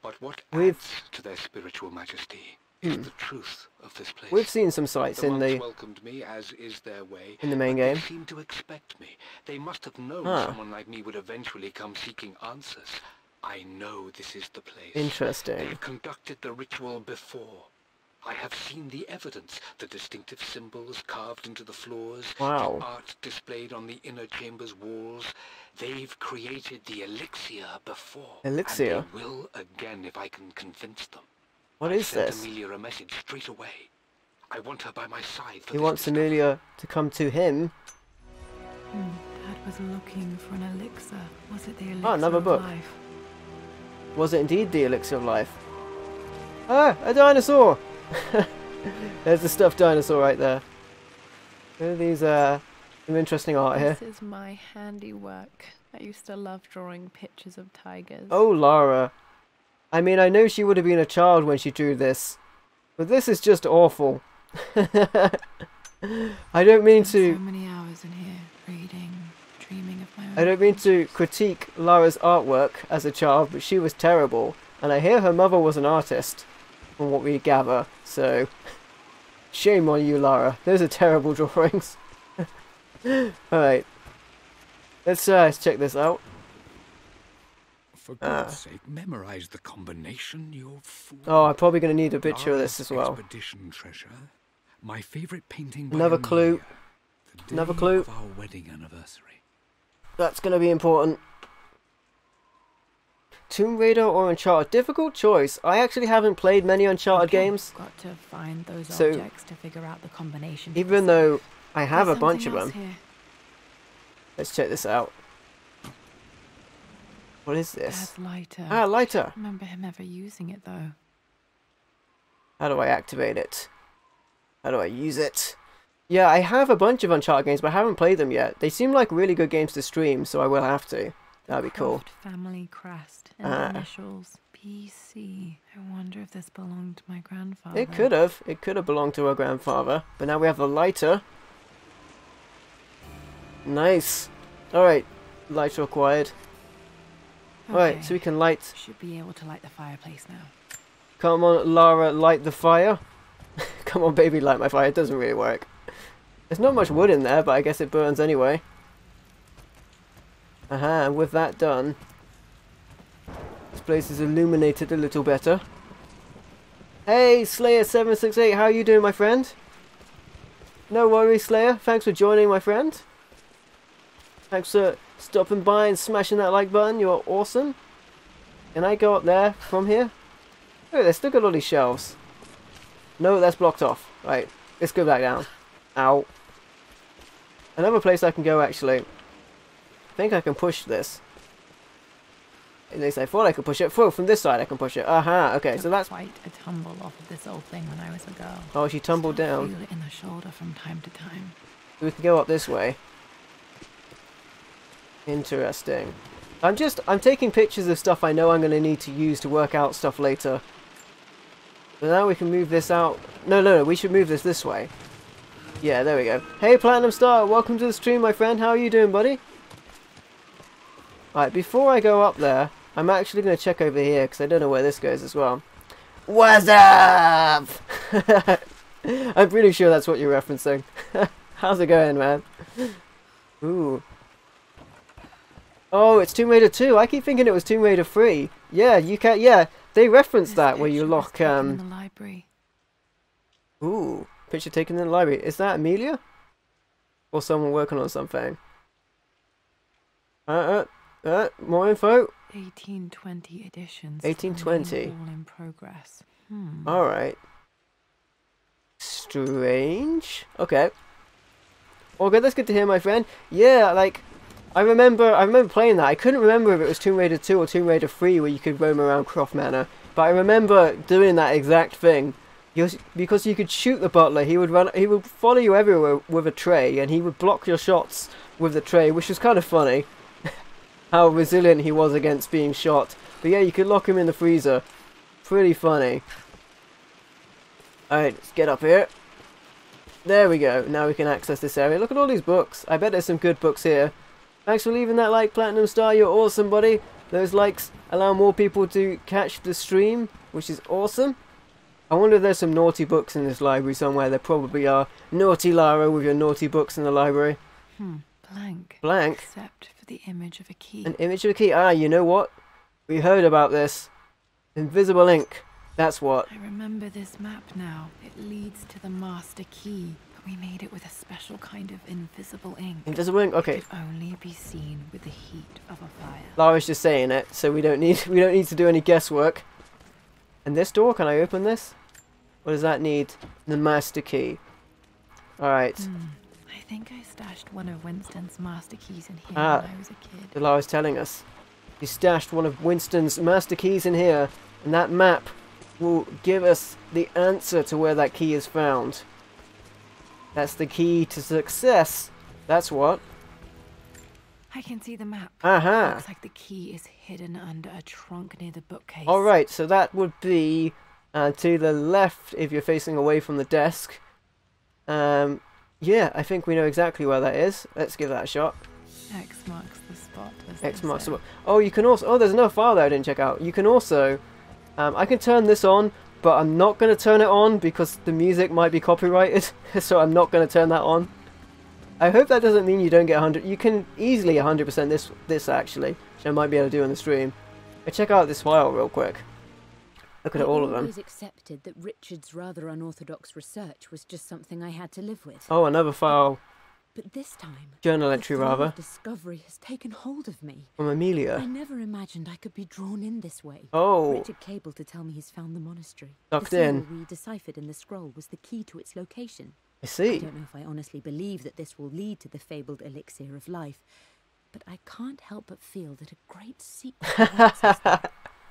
But what adds to their spiritual majesty is the truth of this place. We've seen some sights in the welcomed me, as is their way, in the main game. They seemed to expect me. They must have known someone like me would eventually come seeking answers. I know this is the place. Interesting. They've conducted the ritual before. I have seen the evidence, the distinctive symbols carved into the floors, the art displayed on the inner chamber's walls. They've created the elixir before. Elixir? And they will again if I can convince them. What is this? I sent Amelia a message straight away. I want her by my side. He wants Amelia to come to him. Dad was looking for an elixir. Was it the elixir another book. of life? Was it indeed the elixir of life? Ah, a dinosaur! There's the stuffed dinosaur right there. Look at these, some interesting art here. This is my handiwork. I used to love drawing pictures of tigers. Oh, Lara. I mean, I know she would have been a child when she drew this, but this is just awful. I don't mean to... So many hours in here, reading, dreaming of my own... I don't mean to critique Lara's artwork as a child, but she was terrible. And I hear her mother was an artist, from what we gather, so... Shame on you, Lara. Those are terrible drawings. Alright. Let's check this out. For God's sake, memorize the combination, you fool. Oh, I'm probably going to need a picture of this as well. Expedition treasure. My favorite painting. Another clue. Another clue. Of our wedding anniversary. That's going to be important. Tomb Raider or Uncharted? Difficult choice. I actually haven't played many Uncharted games. Got to find those objects to figure out the combination. Even though I have a bunch of them. Here. Let's check this out. What is this? Dad's lighter. Ah, lighter. I don't remember him ever using it though. How do I activate it? How do I use it? Yeah, I have a bunch of Uncharted games, but I haven't played them yet. They seem like really good games to stream, so I will have to. That'd be cool. Croft family crest and initials PC. I wonder if this belonged to my grandfather. It could have. It could have belonged to our grandfather. But now we have the lighter. Nice. Alright. Lighter acquired. Okay. Alright, so we can light... Should be able to light the fireplace now. Come on, Lara, light the fire. Come on, baby, light my fire. It doesn't really work. There's not much wood in there, but I guess it burns anyway. Aha, and with that done, this place is illuminated a little better. Hey, Slayer768, how are you doing, my friend? No worries, Slayer. Thanks for joining, my friend. Thanks for stopping by and smashing that like button. You're awesome. Can I go up there from here? Oh, there's still got all these shelves. No, that's blocked off. Right, let's go back down. Ow. Another place I can go, actually. I think I can push this. At least I thought I could push it. Oh, from this side I can push it. Aha, okay, so that's... quite a tumble off of this old thing when I was a girl. Oh, she tumbled down. Feel it in the shoulder from time to time. We can go up this way. Interesting. I'm taking pictures of stuff I know I'm going to need to use to work out stuff later. But now we can move this out. No, we should move this way. Yeah, there we go. Hey, Platinum Star, welcome to the stream, my friend. How are you doing, buddy? Right, before I go up there, I'm actually going to check over here, because I don't know where this goes as well. What's up? I'm pretty sure that's what you're referencing. How's it going, man? Ooh. Oh, it's Tomb Raider 2. I keep thinking it was Tomb Raider 3. Yeah, you can. Yeah, they referenced that where you lock. In the library. Ooh, picture taken in the library. Is that Amelia? Or someone working on something? More info. 1820 editions. 1820. All in progress. All right. Strange. Okay. Well, good. That's good to hear, my friend. Yeah, like. I remember playing that. I couldn't remember if it was Tomb Raider 2 or Tomb Raider 3 where you could roam around Croft Manor. But I remember doing that exact thing. Because you could shoot the butler, he would follow you everywhere with a tray, and he would block your shots with the tray, which was kind of funny. How resilient he was against being shot. But yeah, you could lock him in the freezer. Pretty funny. Alright, let's get up here. There we go. Now we can access this area. Look at all these books. I bet there's some good books here. Thanks for leaving that like, Platinum Star. You're awesome, buddy. Those likes allow more people to catch the stream, which is awesome. I wonder if there's some naughty books in this library somewhere. There probably are. Naughty Lara with your naughty books in the library. Blank. Blank? Except for the image of a key. An image of a key. Ah, you know what? We heard about this. Invisible ink. That's what. I remember this map now. It leads to the master key, but we made it with a special kind of invisible ink. Invisible ink? Okay. It could only be seen with the heat of a fire. Lara's just saying it, so we don't need to do any guesswork. And this door, can I open this? What does that need? The master key. Alright. I think I stashed one of Winston's master keys in here when I was a kid. Lara's telling us. You stashed one of Winston's master keys in here, and that map will give us the answer to where that key is found. That's the key to success. That's what. I can see the map. Aha. Looks like the key is hidden under a trunk near the bookcase. Alright, so that would be to the left if you're facing away from the desk. Yeah, I think we know exactly where that is. Let's give that a shot. X marks the spot. X marks the spot. Oh, you can also... Oh, there's another file there I didn't check out. You can also... I can turn this on, but I'm not going to turn it on because the music might be copyrighted. So I'm not going to turn that on. I hope that doesn't mean you don't get 100. You can easily 100% this actually, which I might be able to do on the stream. But check out this file real quick. Look at all of them. I always accepted that Richard's rather unorthodox research was just something I had to live with. Oh, another file. But this time, journal entry rather. Discovery has taken hold of me. From Amelia. I never imagined I could be drawn in this way. Oh. Richard cabled to tell me he's found the monastery. Locked the in. symbol we deciphered in the scroll was the key to its location. I see. I don't know if I honestly believe that this will lead to the fabled elixir of life, but I can't help but feel that a great secret awaits us there.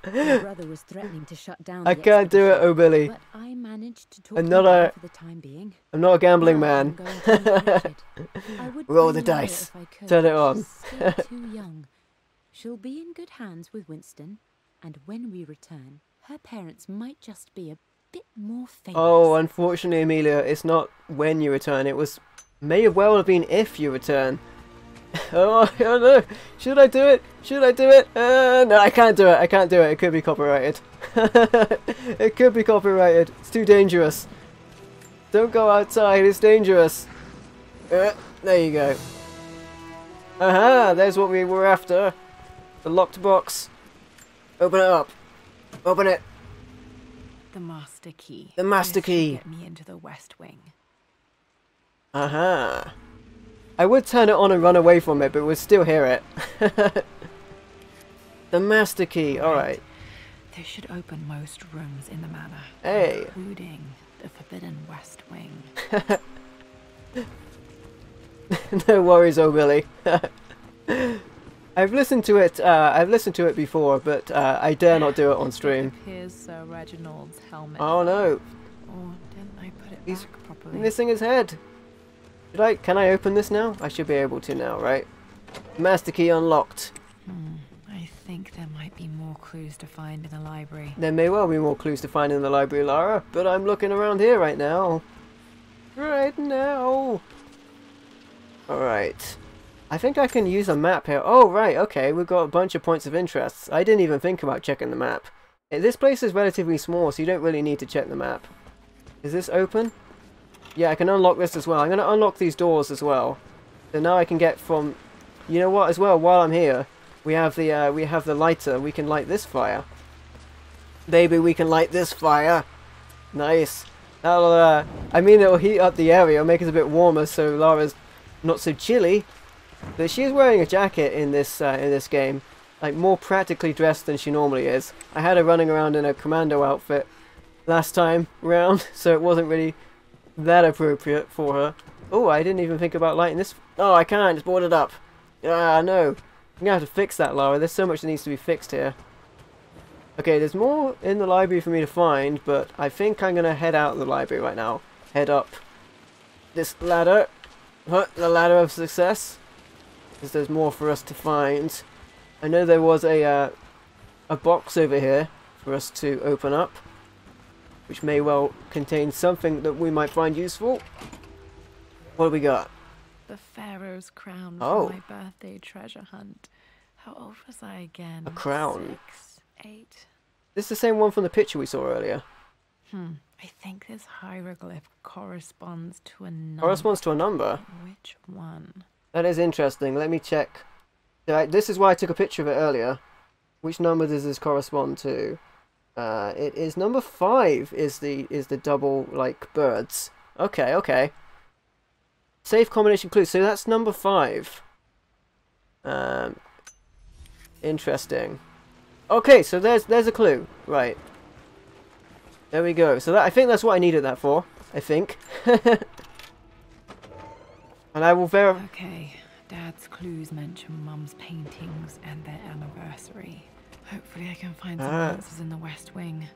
My brother was threatening to shut down. I can't do it, oh Billy. But I managed to talk I'm not a. for the time being. I'm not a gambling man. Roll the dice. Turn it on. Still too young. She'll be in good hands with Winston, and when we return, her parents might just be a bit more famous. Oh, unfortunately, Amelia, it's not when you return. It was may well have been if you return. Oh no! Should I do it? Should I do it? No, I can't do it. I can't do it. It could be copyrighted. It could be copyrighted. It's too dangerous. Don't go outside. It's dangerous. There you go. Aha! There's what we were after. The locked box. Open it up. Open it. The master key. The master key. Get me into the West Wing. Aha. I would turn it on and run away from it, but we'll still hear it. The master key. Alright. This should open most rooms in the manor. Hey. Including the Forbidden West Wing. No worries, oh Billy. I've listened to it. I've listened to it before, but I dare not do it on stream. Here's Sir Reginald's helmet. Oh no! Or didn't I put it He's back properly? missing his head. Can I open this now? I should be able to now, right? Master key unlocked. I think there might be more clues to find in the library. There may well be more clues to find in the library, Lara, but I'm looking around here right now. Right now. Alright. I think I can use a map here. Oh, right, okay, we've got a bunch of points of interest. I didn't even think about checking the map. This place is relatively small, so you don't really need to check the map. Is this open? Yeah, I can unlock this as well. I'm going to unlock these doors as well. So now I can get from... You know what, as well, while I'm here, we have the lighter. We can light this fire. Maybe we can light this fire. Nice. That'll, I mean, it'll heat up the area, make it a bit warmer, so Lara's not so chilly. But she's wearing a jacket in this game, like more practically dressed than she normally is. I had her running around in a commando outfit last time round, so it wasn't really that appropriate for her. Oh, I didn't even think about lighting this. Oh, I can't. It's boarded up. Ah, no. I'm gonna have to fix that, Lara. There's so much that needs to be fixed here. Okay, there's more in the library for me to find, but I think I'm gonna head out of the library right now. Head up this ladder. The ladder of success. Because there's more for us to find. I know there was a box over here for us to open up. which may well contain something that we might find useful. What do we got? The Pharaoh's crown Oh. for my birthday treasure hunt. How old was I again? A crown. 6, 8. This is the same one from the picture we saw earlier. I think this hieroglyph corresponds to a number. Corresponds to a number? Which one? That is interesting. Let me check. This is why I took a picture of it earlier. Which number does this correspond to? It is number 5 is the double, like, birds. Okay, okay. Safe combination clue. So that's number 5. Interesting. Okay, so there's a clue. Right. There we go. So I think that's what I needed that for. I think. And I will verify. Okay. Dad's clues mention Mum's paintings and their anniversary. Hopefully I can find some answers in the West Wing.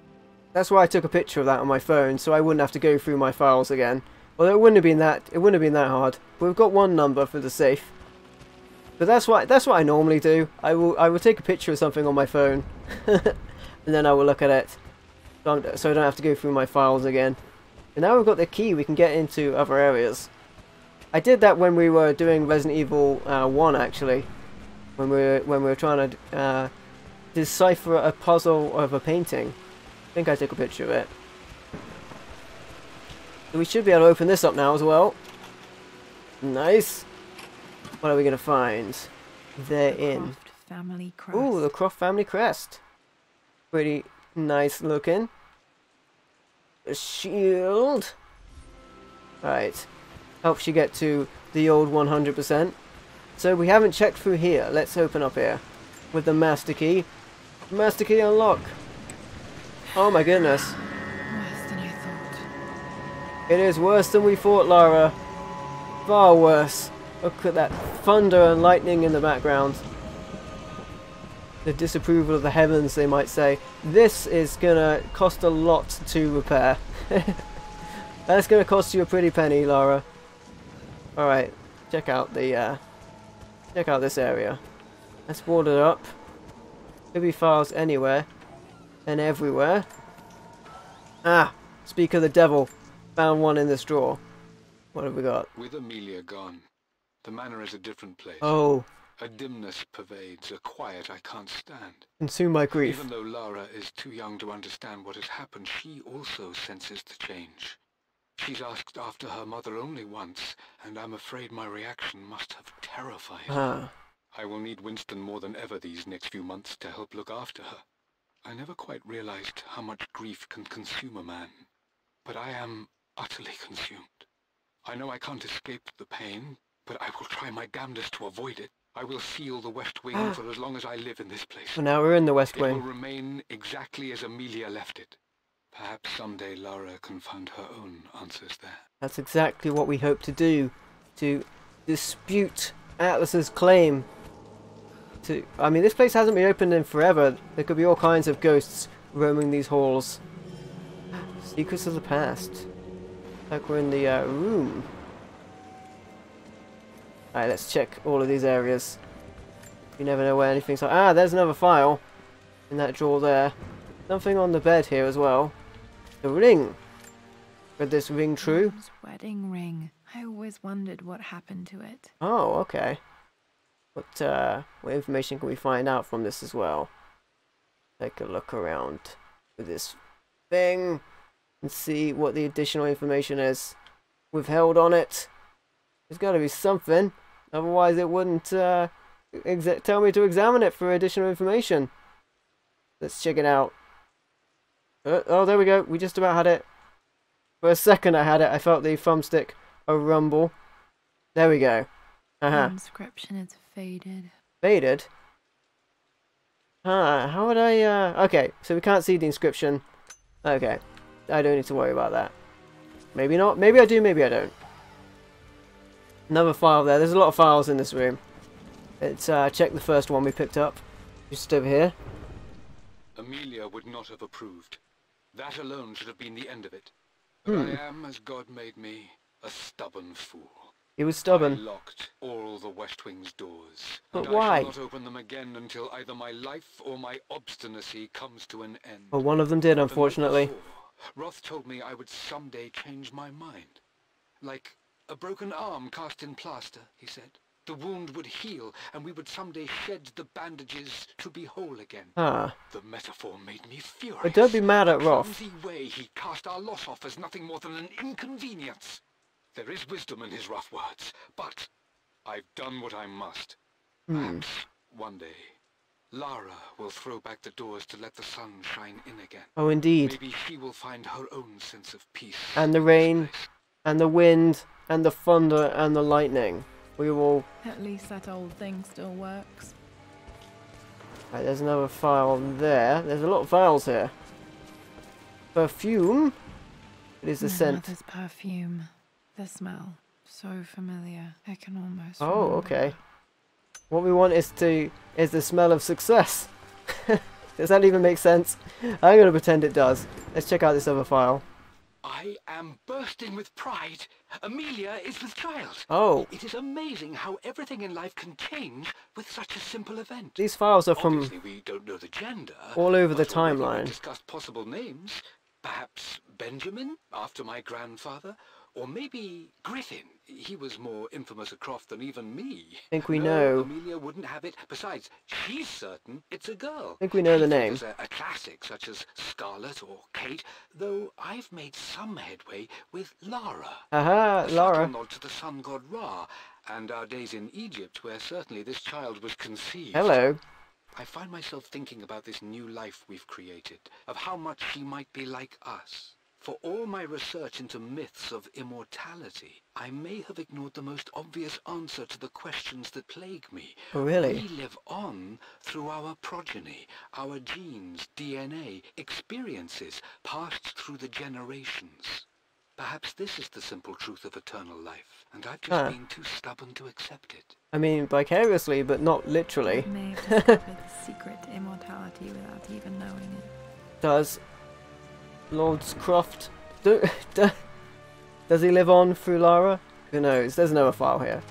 That's why I took a picture of that on my phone, so I wouldn't have to go through my files again. Well, it wouldn't have been that hard. We've got one number for the safe. But that's what I normally do. I will take a picture of something on my phone, and then I will look at it, so I don't have to go through my files again. And now we've got the key, we can get into other areas. I did that when we were doing Resident Evil 1, actually, when we were trying to decipher a puzzle of a painting. I think I took a picture of it. So we should be able to open this up now as well. Nice. What are we going to find? They're in. Croft family crest. Ooh, the Croft family crest. Pretty nice looking. A shield. Right. Helps you get to the old 100%. So we haven't checked through here. Let's open up here. With the master key. Master key unlock. Oh my goodness. Worse than I thought. It is worse than we thought, Lara. Far worse. Look at that thunder and lightning in the background. The disapproval of the heavens, they might say. This is gonna cost a lot to repair. That's gonna cost you a pretty penny, Lara. Alright, check out this area. Let's board it up. Could be files anywhere and everywhere. Ah, speak of the devil. Found one in this drawer. What have we got? With Amelia gone, the manor is a different place. Oh. A dimness pervades, a quiet I can't stand. Consume my grief. Even though Lara is too young to understand what has happened, she also senses the change. She's asked after her mother only once, and I'm afraid my reaction must have terrified her. I will need Winston more than ever these next few months to help look after her. I never quite realized how much grief can consume a man, but I am utterly consumed. I know I can't escape the pain, but I will try my damnedest to avoid it. I will seal the West Wing for as long as I live in this place. Well, now we're in the West Wing. It will remain exactly as Amelia left it. Perhaps someday Lara can find her own answers there. That's exactly what we hope to do. To dispute Atlas's claim. I mean, this place hasn't been opened in forever. There could be all kinds of ghosts roaming these halls. Secrets of the past. Like we're in the room. Alright, let's check all of these areas. You never know where anything's like. Ah, there's another file in that drawer there. Something on the bed here as well. The ring. Is this ring true? Mom's wedding ring. I always wondered what happened to it. Oh, okay. What information can we find out from this as well? Take a look around with this thing and see what the additional information is withheld on it. There's got to be something, otherwise it wouldn't tell me to examine it for additional information. Let's check it out. Oh, there we go. We just about had it. For a second I had it. I felt the thumbstick a rumble. There we go. The inscription is faded. Faded? How would I, okay, so we can't see the inscription. Okay. I don't need to worry about that. Maybe not. Maybe I do, maybe I don't. Another file there. There's a lot of files in this room. Let's check the first one we picked up. Just over here. Amelia would not have approved. That alone should have been the end of it. But I am, as God made me, a stubborn fool. He was stubborn. I locked all the West Wing's doors. But and why? I shall not open them again until either my life or my obstinacy comes to an end. Well, one of them did, unfortunately. Roth told me I would someday change my mind. Like a broken arm cast in plaster, he said. The wound would heal, and we would someday shed the bandages to be whole again. Ah. The metaphor made me furious. But don't be mad at Roth. The clumsy way he cast our loss off as nothing more than an inconvenience. There is wisdom in his rough words, but I've done what I must. Perhaps one day, Lara will throw back the doors to let the sun shine in again. Oh, indeed. Maybe she will find her own sense of peace. And the rain, and the wind, and the thunder, and the lightning. We will... At least that old thing still works. Right, there's another file there. There's a lot of files here. Perfume. It is the scent. There's perfume. The smell. So familiar. I can almost remember. Okay. What we want is the smell of success. Does that even make sense? I'm going to pretend it does. Let's check out this other file. I am bursting with pride. Amelia is with child. Oh. It is amazing how everything in life can change with such a simple event. These files are from Obviously, we don't know the gender, all over the we timeline. discussed possible names. Perhaps Benjamin, after my grandfather. Or maybe Griffin. He was more infamous at Croft than even me. I think we know. Amelia wouldn't have it. Besides, she's certain it's a girl. I think we know the name. A classic such as Scarlet or Kate, though I've made some headway with Lara. Aha, Lara. A nod to the sun god Ra, and our days in Egypt, where certainly this child was conceived. Hello. I find myself thinking about this new life we've created, of how much she might be like us. For all my research into myths of immortality, I may have ignored the most obvious answer to the questions that plague me. Oh, really? We live on through our progeny, our genes, DNA, experiences passed through the generations. Perhaps this is the simple truth of eternal life, and I've just been too stubborn to accept it. I mean, vicariously, but not literally. You may have discovered the secret to immortality without even knowing it. Does Lord's Croft does he live on through Lara? Who knows? There's another file here,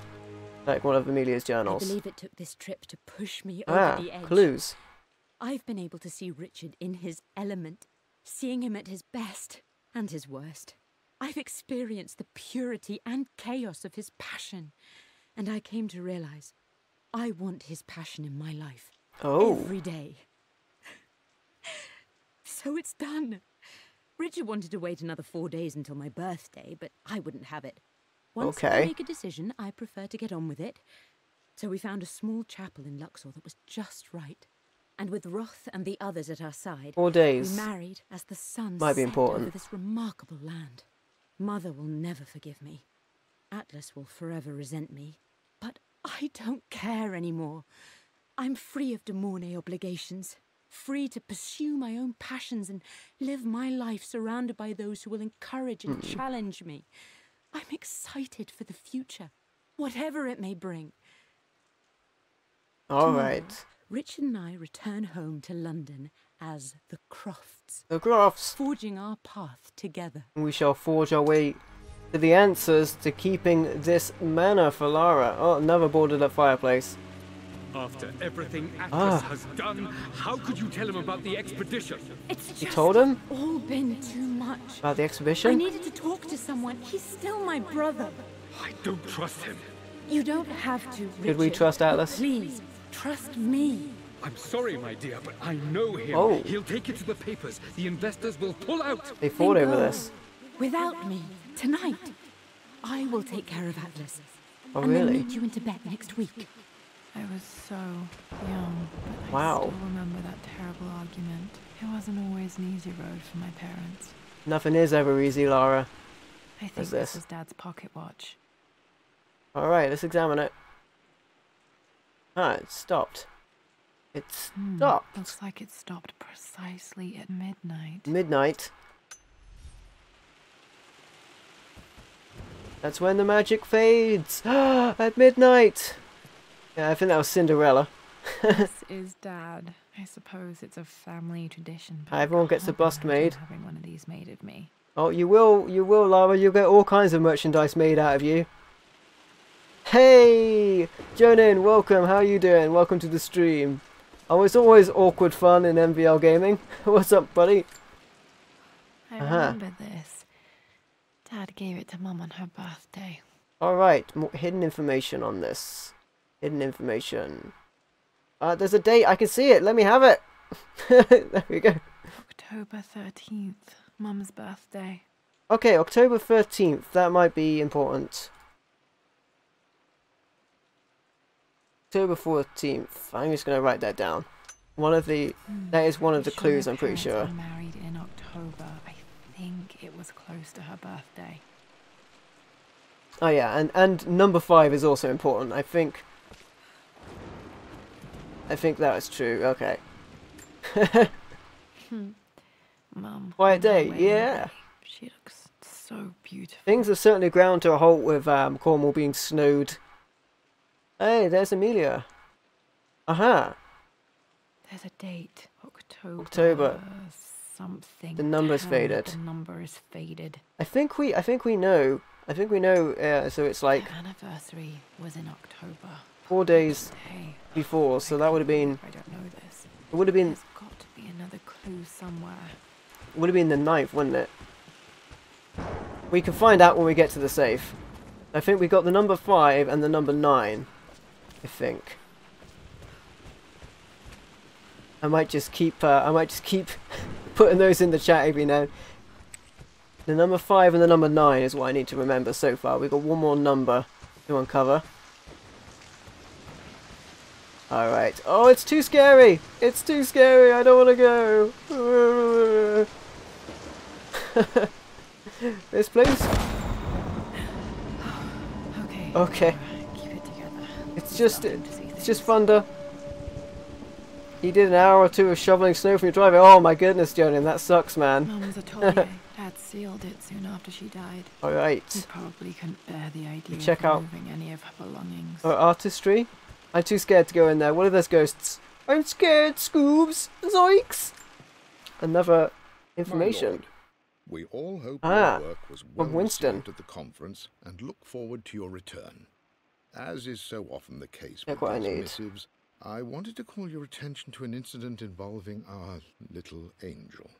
like one of Amelia's journals. I believe it took this trip to push me over the edge. Clues. I've been able to see Richard in his element, seeing him at his best and his worst. I've experienced the purity and chaos of his passion, and I came to realize I want his passion in my life every day. So it's done. Richard wanted to wait another 4 days until my birthday, but I wouldn't have it. Once I make a decision, I prefer to get on with it. So we found a small chapel in Luxor that was just right. And with Roth and the others at our side, 4 days. We married as the sun might be set important. over this remarkable land. Mother will never forgive me. Atlas will forever resent me. But I don't care anymore. I'm free of de Mornay obligations. Free to pursue my own passions and live my life surrounded by those who will encourage and challenge me. I'm excited for the future, whatever it may bring. All right. Richard and I return home to London as the Crofts. The Crofts. Forging our path together. We shall forge our way to the answers to keeping this manor for Lara. Oh, another boarded up fireplace. After everything Atlas has done, how could you tell him about the expedition? It's just you told him? All been too much. About the exhibition? I needed to talk to someone. He's still my brother. I don't trust him. You don't have to, Richard. Should we trust Atlas? Please, trust me. I'm sorry, my dear, but I know him. Oh. He'll take it to the papers. The investors will pull out. They fought over this. Without me, tonight. I will take care of Atlas. Oh, and really? then meet you in Tibet next week. I was so young, but I still remember that terrible argument. It wasn't always an easy road for my parents. Nothing is ever easy, Lara. I think this was Dad's pocket watch. Alright, let's examine it. Ah, it stopped. It stopped. Looks like it stopped precisely at midnight. Midnight. That's when the magic fades. At midnight. Yeah, I think that was Cinderella. This is Dad. I suppose it's a family tradition. Everyone gets a bust made. Having one of these made of me. Oh, you will, Lara. You'll get all kinds of merchandise made out of you. Hey, Jonin, welcome. How are you doing? Welcome to the stream. Oh, it's always awkward fun in MVL gaming. What's up, buddy? I remember this. Dad gave it to Mum on her birthday. Alright, more hidden information on this. Hidden information. There's a date. I can see it. Let me have it. There we go. October 13th. Mum's birthday. Okay, October 13th. That might be important. October 14th. I'm just going to write that down. That is one of the clues, I'm pretty sure. Married in October. I think it was close to her birthday. Oh yeah, and number 5 is also important. I think that is true. Okay. Mum. Quiet day. Yeah. She looks so beautiful. Things have certainly ground to a halt with Cornwall being snowed. Hey, there's Amelia. Aha. There's a date. October. Something. The number's faded. The number is faded. I think we know. So it's like. The anniversary was in October. 4 days before, so that would have been. I don't know this. It would have been. There's got to be another clue somewhere. Would have been the 9th, wouldn't it? We can find out when we get to the safe. I think we got the number 5 and the number 9. I think. I might just keep putting those in the chat every now. The number 5 and the number 9 is what I need to remember so far. We've got one more number to uncover. Alright. Oh, it's too scary! It's too scary! I don't want to go! This place? Okay. Keep it together. It's just thunder. You did an hour or 2 of shoveling snow from your driveway. Oh my goodness, Jonan, that sucks, man. Mum was a Tollier. Dad sealed it soon after she died. Alright. He probably couldn't bear the idea Check of out removing any of her belongings. Artistry? I'm too scared to go in there. What are those ghosts? I'm scared, Scoobs! Zoinks! Another information. We all hope your work was well Winston. received at the conference and look forward to your return. As is so often the case Look with what I these need. missives, I wanted to call your attention to an incident involving our little angel.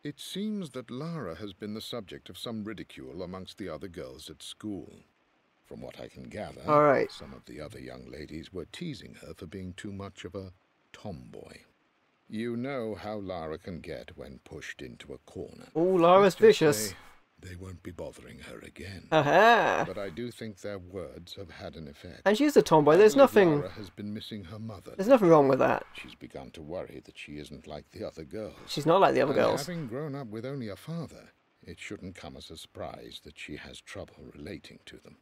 It seems that Lara has been the subject of some ridicule amongst the other girls at school. From what I can gather, some of the other young ladies were teasing her for being too much of a tomboy. You know how Lara can get when pushed into a corner. Oh, Lara's vicious. They won't be bothering her again. Aha! But I do think their words have had an effect. And she's a tomboy. There's nothing. Lara has been missing her mother. There's nothing wrong with that. She's begun to worry that she isn't like the other girls. She's not like the other girls. Having grown up with only a father, it shouldn't come as a surprise that she has trouble relating to them.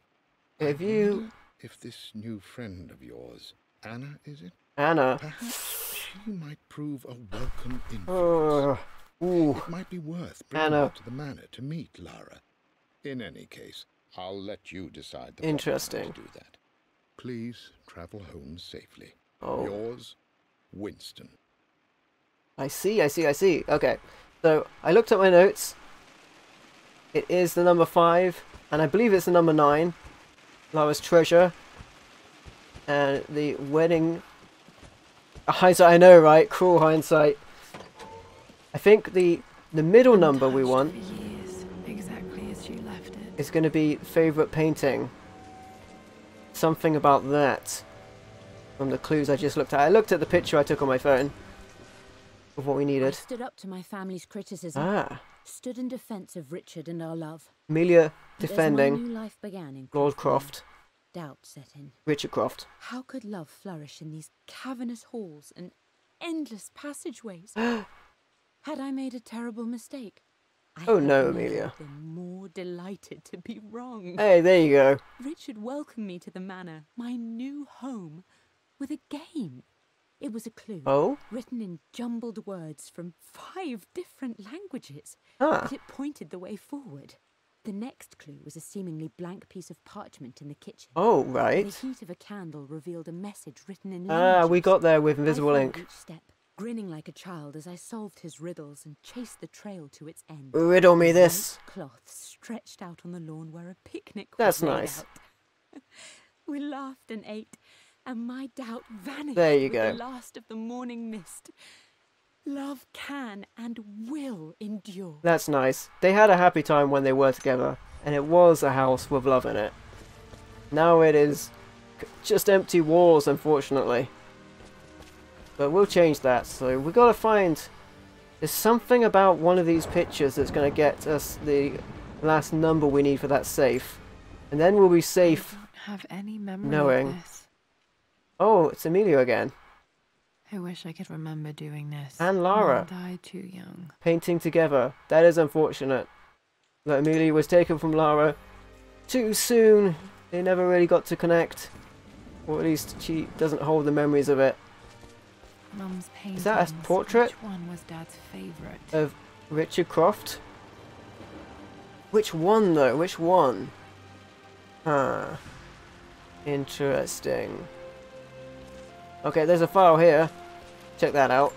Have you? If this new friend of yours, Anna, is it? Anna. Perhaps she might prove a welcome influence. It might be worth bringing her to the manor to meet Lara. In any case, I'll let you decide the proper time to do that. Please travel home safely. Yours, Winston. I see. Okay. So, I looked at my notes. It is the number 5, and I believe it's the number 9. Lara's treasure. And the wedding. Hindsight, I know, right? Cruel hindsight. I think the middle number we want exactly as she left it. Is going to be favourite painting. Something about that. From the clues I just looked at. I looked at the picture I took on my phone of what we needed. I stood up to my family's criticism. Stood in defence of Richard and our love. Amelia defending as my new life began in Lord Croft. Doubt set in. Richard Croft. How could love flourish in these cavernous halls and endless passageways? Had I made a terrible mistake? Oh no, Amelia. I been more delighted to be wrong. Hey, there you go. Richard welcomed me to the manor, my new home, with a game. It was a clue. Written in jumbled words from 5 different languages. But it pointed the way forward. The next clue was a seemingly blank piece of parchment in the kitchen. Oh, right. The heat of a candle revealed a message written in languages. We got there with invisible I ink. each step, grinning like a child as I solved his riddles and chased the trail to its end. Riddle me this. Cloth stretched out on the lawn where a picnic was That's laid nice. out. We laughed and ate, and my doubt vanished there you with go. the last of the morning mist. Love can and will endure. endure. That's nice. They had a happy time when they were together, and it was a house with love in it. Now it is just empty walls, unfortunately. But we'll change that, so we gotta find... There's something about one of these pictures that's gonna get us the last number we need for that safe. And then we'll be safe. I don't have any memory knowing. of this. Oh, it's Amelia again. I wish I could remember doing this. And Lara. Mom died too young. Painting together. That is unfortunate. That Amelia was taken from Lara too soon. They never really got to connect. Or at least she doesn't hold the memories of it. Mum's paintings. Is that a portrait? Which one was Dad's favourite? Of Richard Croft? Which one though? Which one? Huh. Interesting. Okay, there's a file here. Check that out.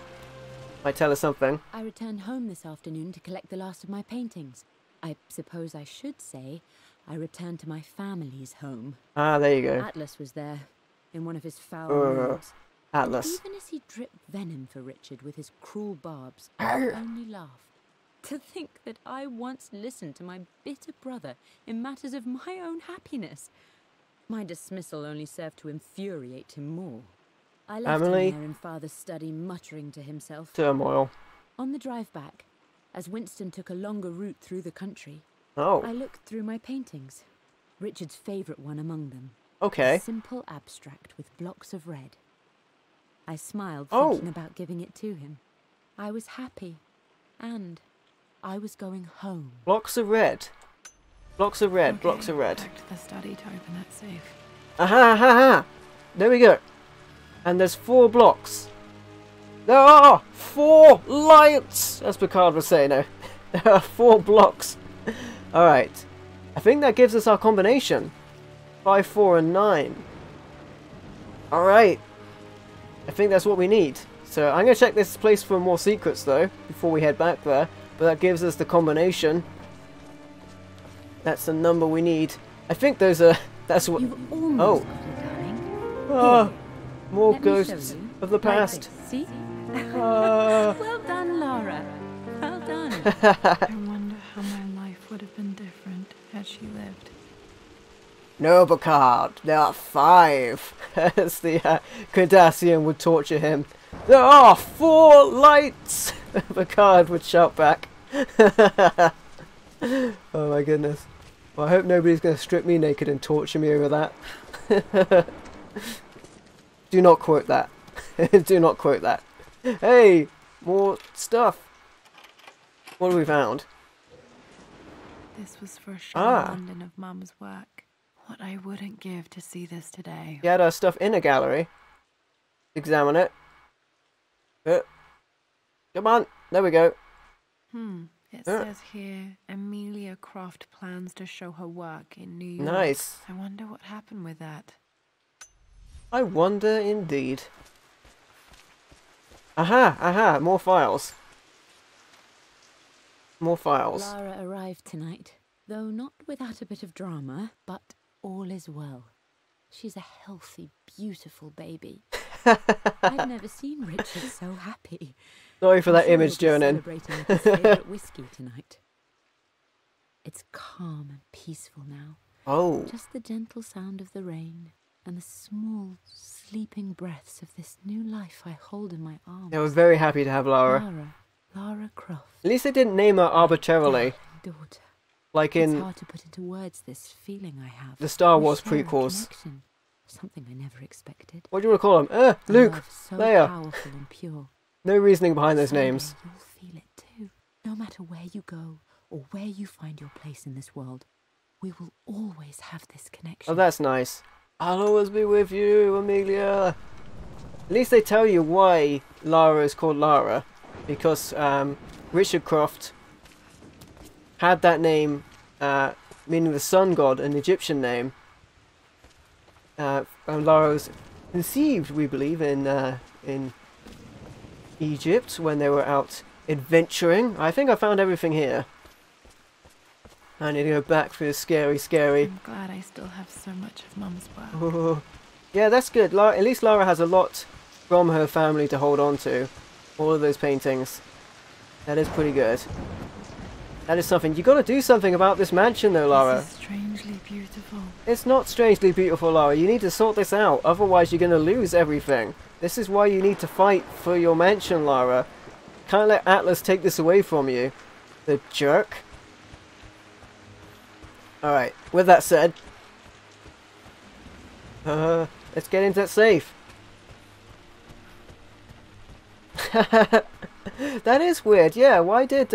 Might tell us something. I returned home this afternoon to collect the last of my paintings. I suppose I should say I returned to my family's home. Ah, there you go. Atlas was there, in one of his foul moods. Atlas. Even as he dripped venom for Richard with his cruel barbs, I could only laugh. To think that I once listened to my bitter brother in matters of my own happiness. My dismissal only served to infuriate him more. I left him there in Father's study, muttering to himself. Turmoil. On the drive back, as Winston took a longer route through the country, I looked through my paintings. Richard's favourite one among them. Okay. A simple abstract with blocks of red. I smiled, thinking about giving it to him. I was happy, and I was going home. Blocks of red. Blocks of red. Okay, blocks of red. Back to the study to open that safe. Aha, ha, ha. There we go. And there's 4 blocks. There are 4 lights, as Picard would say. No, there are 4 blocks. All right. I think that gives us our combination. 5, 4, and 9. All right. I think that's what we need. So I'm going to check this place for more secrets, though, before we head back there. But that gives us the combination. That's the number we need. I think those are... That's what... You've almost got it, darling. Oh, more Let me show ghosts you. of the past. Like this, see? Well done, Lara. Well done. I wonder how my life would have been different had she lived. No, Picard, there are 5. As the Cardassian would torture him. There are 4 lights! Picard would shout back. Oh my goodness. Well, I hope nobody's going to strip me naked and torture me over that. Do not quote that. Do not quote that. Hey! More stuff. What have we found? This was for a show in London of Mum's work. What I wouldn't give to see this today. You had our stuff in a gallery. Examine it. Come on. There we go. It says here, Amelia Croft plans to show her work in New York. Nice. I wonder what happened with that. I wonder indeed. Aha, aha, more files. More files. Lara arrived tonight, though not without a bit of drama, but all is well. She's a healthy, beautiful baby. I've never seen Richard so happy. Sorry for that image, Jonan. Celebrating his favourite whiskey tonight. It's calm and peaceful now. Oh. Just the gentle sound of the rain and the small, sleeping breaths of this new life I hold in my arms. They were very happy to have Lara. Lara Croft. At least they didn't name her arbitrarily. Daughter. Like in... It's hard to put into words this feeling I have. The Star Wars We share a prequels. connection, something I never expected. What do you want to call them? Luke, Love so Leia. powerful and pure. No reasoning behind those Someday names. You'll feel it too. No matter where you go or where you find your place in this world, we will always have this connection. Oh, that's nice. I'll always be with you, Amelia. At least they tell you why Lara is called Lara. Because Richard Croft had that name, meaning the sun god, an Egyptian name. And Lara was conceived, we believe, in Egypt when they were out adventuring. I think I found everything here. I need to go back for the scary. I'm glad I still have so much of Mum's work. Oh, yeah, that's good. At least Lara has a lot from her family to hold on to. All of those paintings. That is pretty good. That is something. You gotta do something about this mansion though, Lara. This is strangely beautiful. It's not strangely beautiful, Lara. You need to sort this out. Otherwise you're gonna lose everything. This is why you need to fight for your mansion, Lara. Can't let Atlas take this away from you. The jerk. Alright, with that said, let's get into that safe. That is weird. Yeah, why did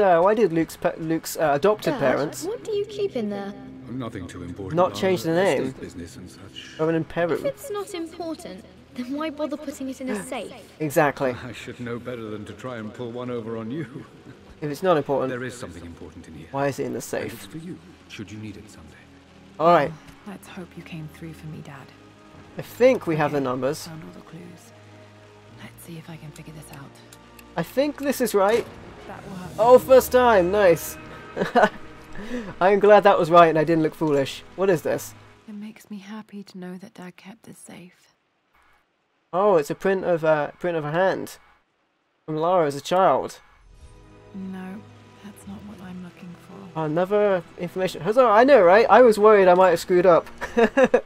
Luke's adopted Dad, parents? What do you keep in there? Nothing too important. Not change the name business and such. of an Imperu. If it's not important, then why bother putting it in a safe? Exactly. I should know better than to try and pull one over on you. If it's not important, There is something important in here. why is it in the And safe? it's for you, should you need it someday. Alright, Let's hope you came through for me, Dad. I think we have the numbers. Found all the clues. Let's see if I can figure this out. I think this is right. That worked. Oh, first time! Nice! I'm glad that was right and I didn't look foolish. What is this? It makes me happy to know that Dad kept this safe. Oh, it's a print of a hand from Lara as a child. No, that's not what I'm looking for. Another information. Huzzah! I know, right? I was worried I might have screwed up. I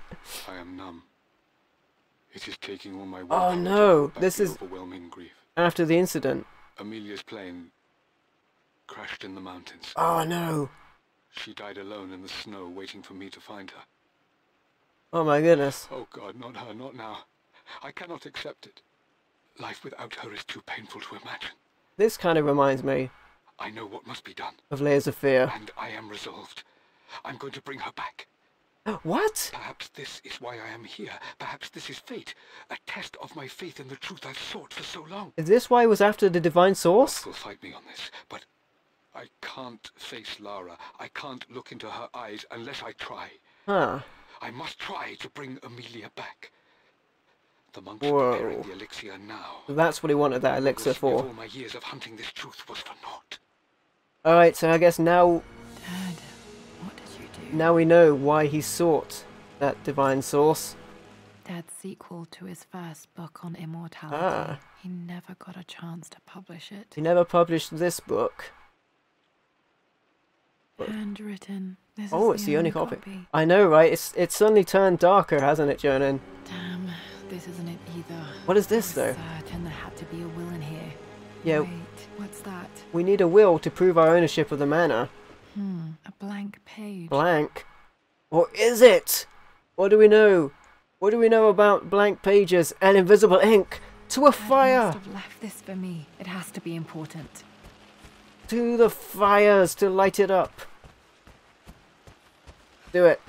am numb. It is taking all my Oh no! This is overwhelming grief. after the incident. Amelia's plane crashed in the mountains. Oh no! She died alone in the snow, waiting for me to find her. Oh my goodness. Oh God, not her, not now. I cannot accept it. Life without her is too painful to imagine. This kind of reminds me I know what must be done, of Layers of Fear. and I am resolved. I'm going to bring her back. What? Perhaps this is why I am here. Perhaps this is fate. A test of my faith in the truth I've sought for so long. Is this why it was after the Divine Source? Will fight me on this, but I can't face Lara. I can't look into her eyes unless I try. Huh. I must try to bring Amelia back. The monks Whoa. preparing the elixir now. That's what he wanted that elixir for. All my years of hunting this truth was for naught. Alright, so I guess now Dad, what did you do? now we know why he sought that Divine Source. Dad's sequel to his first book on immortality. Ah. He never got a chance to publish it. He never published this book. Handwritten. This Oh, is it's the only copy. I know, right? It's suddenly turned darker, hasn't it, Jonan? Damn, this isn't it either. What is this, though? Certain there had to be a will in here. Yeah. Wait, what's that? We need a will to prove our ownership of the manor. A blank page. Blank? Or is it? What do we know? What do we know about blank pages and invisible ink? To a Dad fire! must have left this for me. It has to be important. To the fires to light it up. Do it.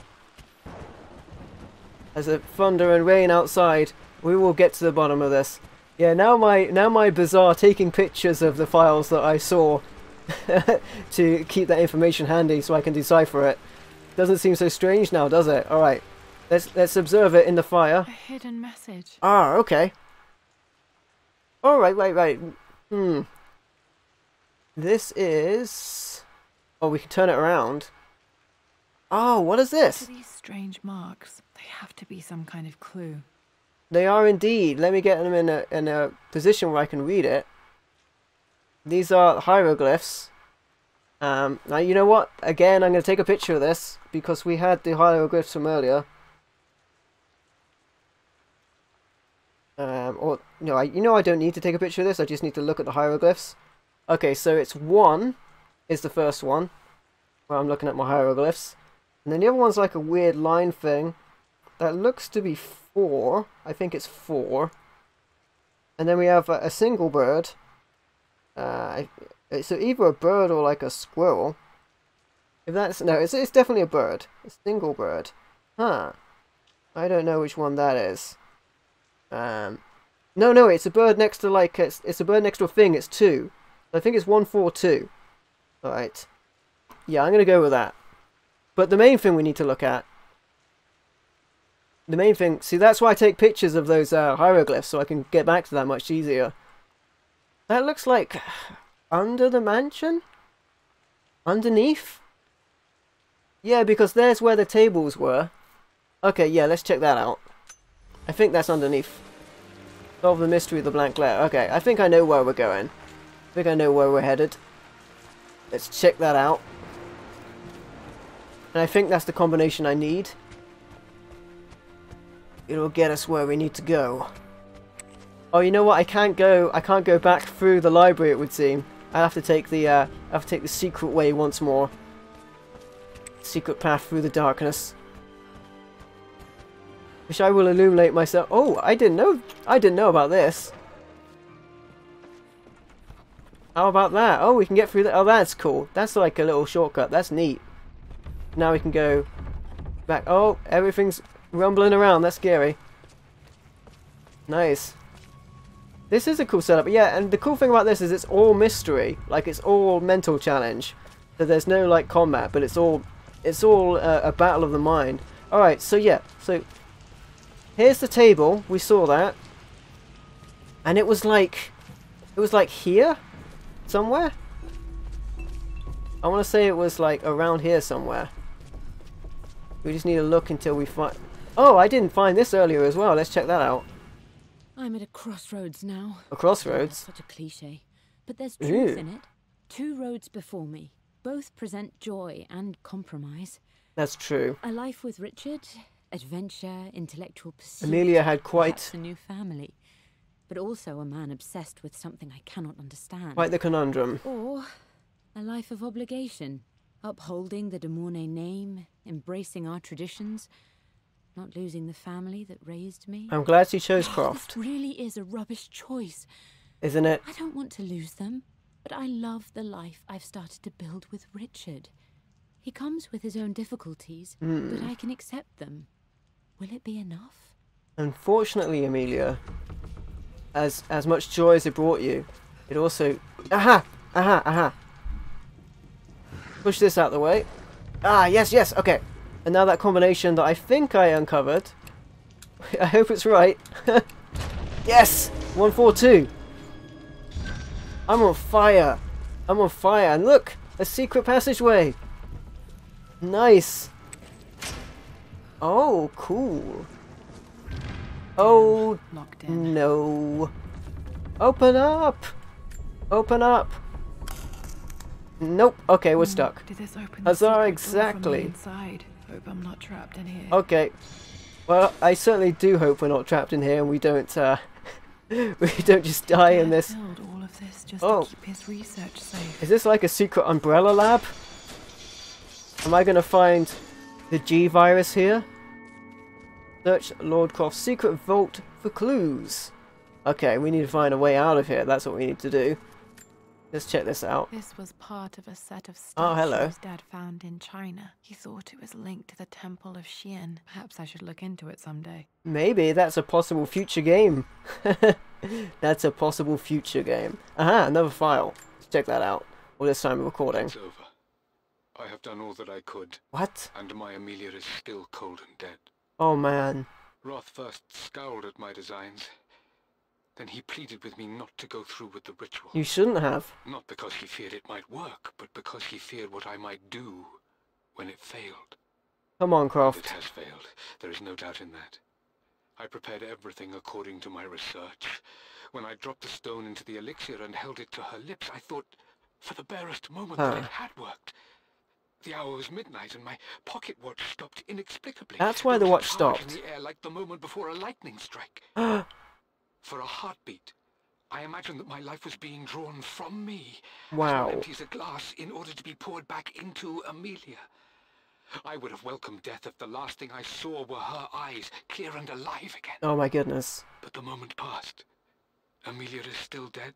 As the thunder and rain outside, we will get to the bottom of this. Yeah, now my bizarre taking pictures of the files that I saw to keep that information handy so I can decipher it. Doesn't seem so strange now, does it? Alright. Let's observe it in the fire. A hidden message. Ah, okay. Alright, right. This is... Oh, we can turn it around. Oh, what is this? These strange marks. They have to be some kind of clue. They are indeed. Let me get them in a position where I can read it. These are hieroglyphs. Now, you know what? Again, I'm going to take a picture of this because we had the hieroglyphs from earlier. Or no, I don't need to take a picture of this. I just need to look at the hieroglyphs. Okay, so it's 1 is the first one where I'm looking at my hieroglyphs. And then the other one's like a weird line thing. That looks to be 4. I think it's 4. And then we have a single bird. It's either a bird or like a squirrel. If that's... No, it's definitely a bird. A single bird. Huh. I don't know which one that is. No, it's a bird next to like... It's a bird next to a thing. It's 2. I think it's 142. Alright. Yeah, I'm going to go with that. But the main thing we need to look at... The main thing... See, that's why I take pictures of those hieroglyphs, so I can get back to that much easier. That looks like... Under the mansion? Underneath? Yeah, because there's where the tables were. Okay, yeah, let's check that out. I think that's underneath. Solve the mystery of the blank layer. Okay, I think I know where we're going. I think I know where we're headed. Let's check that out. And I think that's the combination I need. It'll get us where we need to go. Oh, you know what? I can't go back through the library, it would seem. I have to take the secret way once more. Secret path through the darkness. Which I will illuminate myself. Oh, I didn't know about this. How about that? Oh, we can get through that. Oh, that's cool. That's like a little shortcut. That's neat. Now we can go back. Oh, everything's rumbling around. That's scary. Nice. This is a cool setup. Yeah, and the cool thing about this is it's all mystery. Like, it's all mental challenge. So there's no, like, combat, but it's all a battle of the mind. Alright, so yeah. So, here's the table. We saw that. And it was like here? Somewhere? I want to say it was like around here somewhere. We just need to look until we find... Oh, I didn't find this earlier as well. Let's check that out. I'm at a crossroads now. A crossroads? Such a cliche. But there's truth in it. 2 roads before me. Both present joy and compromise. That's true. A life with Richard, adventure, intellectual pursuit. Amelia had quite a new family. But also a man obsessed with something I cannot understand. Quite the conundrum. Or a life of obligation, upholding the de Mornay name, embracing our traditions, not losing the family that raised me. I'm glad she chose Croft. This really is a rubbish choice. Isn't it? I don't want to lose them, but I love the life I've started to build with Richard. He comes with his own difficulties, but I can accept them. Will it be enough? Unfortunately, Amelia, as much joy as it brought you, it also... Aha! Aha! Aha! Push this out the way. Ah, yes, yes, okay. And now that combination that I think I uncovered, I hope it's right. Yes! 142! I'm on fire! I'm on fire, and look! A secret passageway! Nice! Oh, cool. Oh, no. Open up! Open up! Nope. Okay, we're stuck. Did this open Huzzah, exactly. Inside? Hope I'm not trapped in here. Okay. Well, I certainly do hope we're not trapped in here and we don't we don't just die in this. Build all of this just to keep his research safe. Is this like a secret umbrella lab? Am I gonna find the G virus here? Search Lord Croft's secret vault for clues. Okay, we need to find a way out of here. That's what we need to do. Let's check this out. This was part of a set of statues hello. Dad found in China. He thought it was linked to the Temple of Xian. Perhaps I should look into it someday. Maybe that's a possible future game. That's a possible future game. Aha, another file. Let's check that out. All this time of recording. It's over. I have done all that I could. What? And my Amelia is still cold and dead. Oh man. Roth first scowled at my designs. Then he pleaded with me not to go through with the ritual. You shouldn't have. Not because he feared it might work, but because he feared what I might do when it failed. Come on, Croft. It has failed. There is no doubt in that. I prepared everything according to my research. When I dropped the stone into the elixir and held it to her lips, I thought for the barest moment that it had worked. The hour was midnight and my pocket watch stopped inexplicably. That's why the watch stopped. In the air like the moment before a lightning strike. For a heartbeat, I imagined that my life was being drawn from me. Wow. As one empties a glass in order to be poured back into Amelia. I would have welcomed death if the last thing I saw were her eyes, clear and alive again. Oh my goodness. But the moment passed. Amelia is still dead,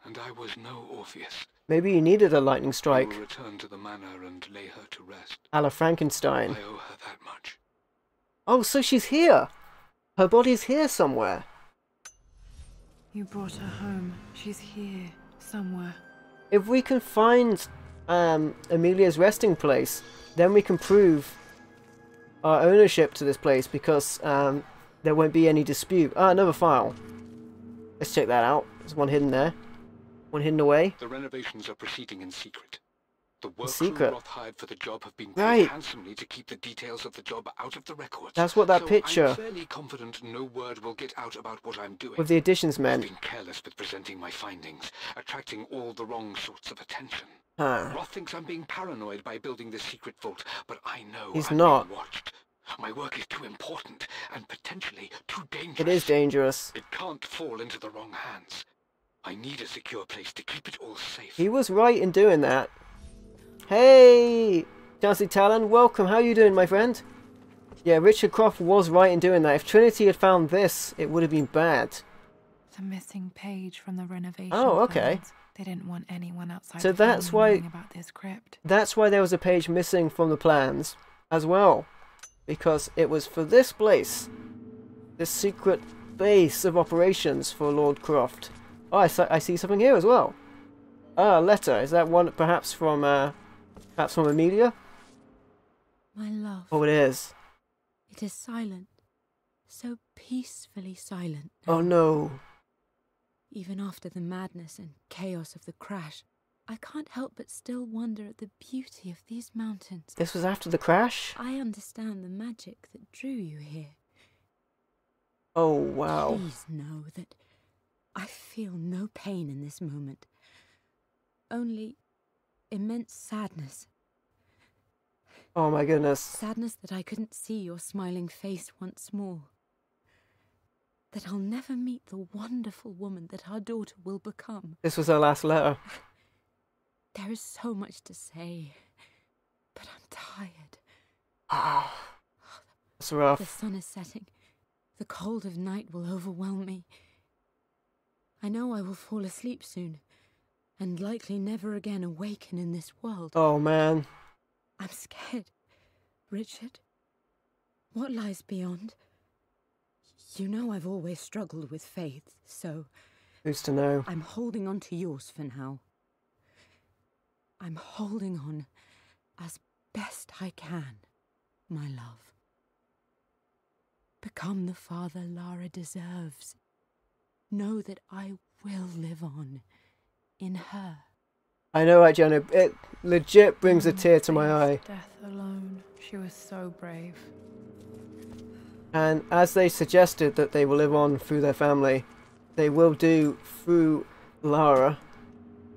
and I was no Orpheus. Maybe you needed a lightning strike. I will return to the manor and lay her to rest. A la Frankenstein. I owe her that much. Oh, so she's here. Her body's here somewhere. You brought her home. She's here, somewhere. If we can find Amelia's resting place, then we can prove our ownership to this place because there won't be any dispute. Ah, another file. Let's check that out. There's one hidden there. One hidden away. The renovations are proceeding in secret. The work secret. Roth hired for the job have been paid handsomely to keep the details of the job out of the records. That's what that picture. I'm fairly confident no word will get out about what I'm doing. With the additions meant. I've been careless with presenting my findings, attracting all the wrong sorts of attention. Croft thinks I'm being paranoid by building this secret vault, but I know he's I'm not. being watched. My work is too important and potentially too dangerous. It is dangerous. It can't fall into the wrong hands. I need a secure place to keep it all safe. He was right in doing that. Hey, Chelsea Talon, welcome. How are you doing, my friend? Yeah, Richard Croft was right in doing that. If Trinity had found this, it would have been bad. The missing page from the renovation. Oh, okay. Plans. They didn't want anyone outside. So that's why. About this crypt. That's why there was a page missing from the plans, as well, because it was for this place, this secret base of operations for Lord Croft. Oh, I see something here as well. Ah, a letter. Is that one perhaps from Amelia? My love. Oh, it is. It is silent. So peacefully silent now. Oh, no. Even after the madness and chaos of the crash, I can't help but still wonder at the beauty of these mountains. This was after the crash? I understand the magic that drew you here. Oh, wow. Please know that I feel no pain in this moment. Only immense sadness. Oh my goodness. Sadness that I couldn't see your smiling face once more. That I'll never meet the wonderful woman that our daughter will become. This was her last letter. There is so much to say, but I'm tired. Ah, that's rough. The sun is setting. The cold of night will overwhelm me. I know I will fall asleep soon, and likely never again awaken in this world. Oh, man. I'm scared. Richard, what lies beyond? You know I've always struggled with faith, so... Who's to know? I'm holding on to yours for now. I'm holding on as best I can, my love. Become the father Lara deserves. Know that I will live on in her. I know, right, Jenna. It legit brings a tear to my eye. Death alone. She was so brave. And as they suggested that they will live on through their family, they will do through Lara.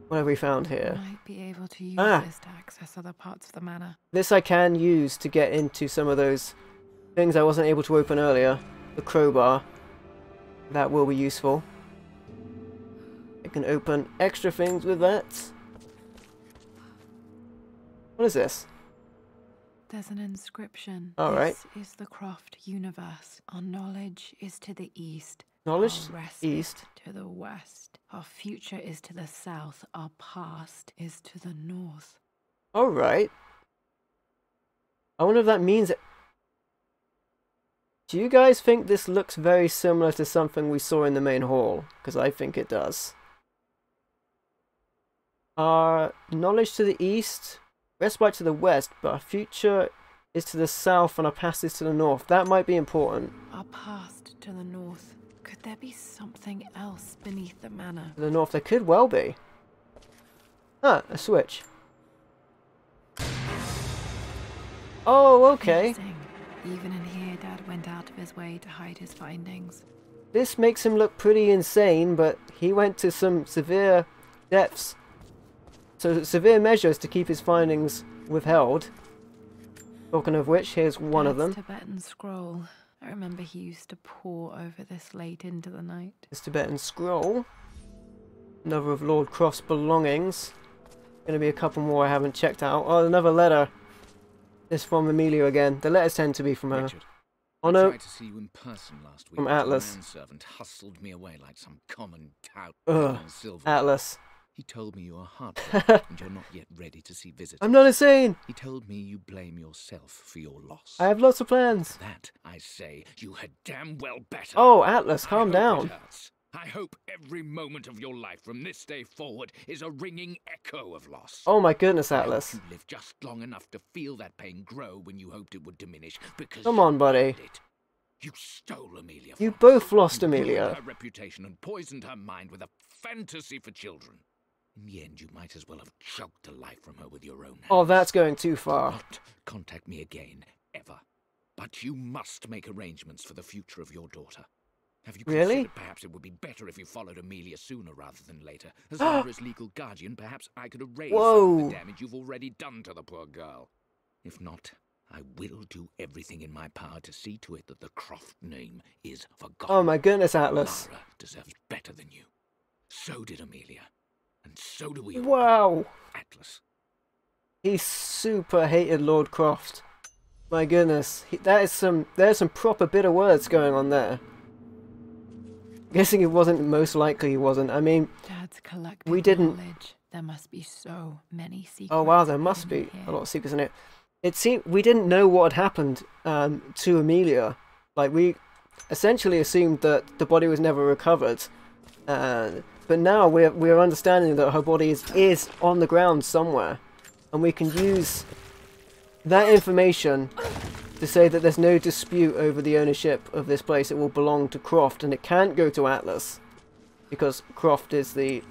What have we found here? Might be able to use this to access other parts of the manor. This I can use to get into some of those things I wasn't able to open earlier. The crowbar. That will be useful. I can open extra things with that. What is this? There's an inscription. All right. This is the Croft universe. Our knowledge is to the east. Knowledge Our rest east. to the west. Our future is to the south. Our past is to the north. All right. I wonder if that means it. Do you guys think this looks very similar to something we saw in the main hall? Because I think it does. Our knowledge to the east, respite to the west, but our future is to the south and our past is to the north. That might be important. Our past to the north. Could there be something else beneath the manor? To the north, there could well be. Ah, a switch. Oh, okay. Amazing. Even in here, Dad went out of his way to hide his findings. This makes him look pretty insane, but he went to some severe depths. So severe measures to keep his findings withheld. Talking of which, here's one of them. Tibetan scroll. I remember he used to pore over this late into the night. This Tibetan scroll. Another of Lord Croft's belongings. Gonna be a couple more I haven't checked out. Oh, another letter. This from Amelia again. The letters tend to be from her. Richard, Oh no. I tried to see you in person last week. From Atlas. A manservant hustled me away like some common tout. Ugh. Atlas. He told me you are heartbroken and you're not yet ready to see visitors. I'm not insane. He told me you blame yourself for your loss. I have lots of plans. That, I say, you had damn well better. Oh, Atlas, calm down. I hope every moment of your life from this day forward is a ringing echo of loss. Oh my goodness, Atlas. You lived just long enough to feel that pain grow when you hoped it would diminish. Because come on, buddy. You stole Amelia. You both lost Amelia. Ruined her reputation and poisoned her mind with a fantasy for children. In the end, you might as well have choked the life from her with your own hands. Oh, that's going too far. Do not contact me again, ever. But you must make arrangements for the future of your daughter. Have you really? Considered perhaps it would be better if you followed Amelia sooner rather than later? As Lara's legal guardian, perhaps I could erase some of the damage you've already done to the poor girl. If not, I will do everything in my power to see to it that the Croft name is forgotten. Oh my goodness, Atlas. Lara deserves better than you. So did Amelia. And so do we all. Wow. Atlas. He super hated Lord Croft. My goodness. There's some proper bitter words going on there. Guessing it wasn't, most likely he wasn't. I mean, Dad's collective we didn't... knowledge. There must be so many secrets. Oh wow, there must be a lot of secrets in it. It seemed we didn't know what had happened to Amelia. Like, we essentially assumed that the body was never recovered. But now we're understanding that her body is on the ground somewhere. And we can use that information to say that there's no dispute over the ownership of this place. It will belong to Croft, and it can't go to Atlas. Because Croft is the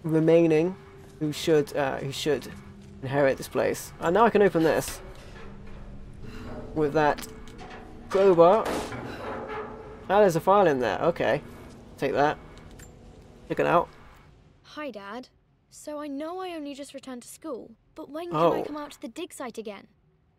remaining who should inherit this place. And now I can open this with that crowbar. Ah, there's a file in there. Okay, take that. Check it out. Hi, Dad. So I know I only just returned to school, but when can I come out to the dig site again?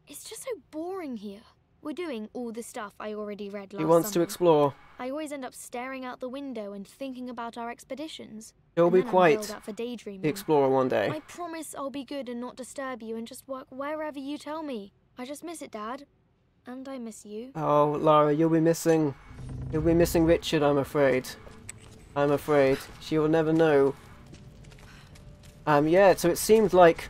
It's just so boring here. We're doing all the stuff I already read last summer. He wants to explore. I always end up staring out the window and thinking about our expeditions. He'll be quite the explorer one day. I promise I'll be good and not disturb you and just work wherever you tell me. I just miss it, Dad. And I miss you. Oh, Lara, you'll be missing Richard, I'm afraid. I'm afraid. She will never know. Yeah, so it seemed like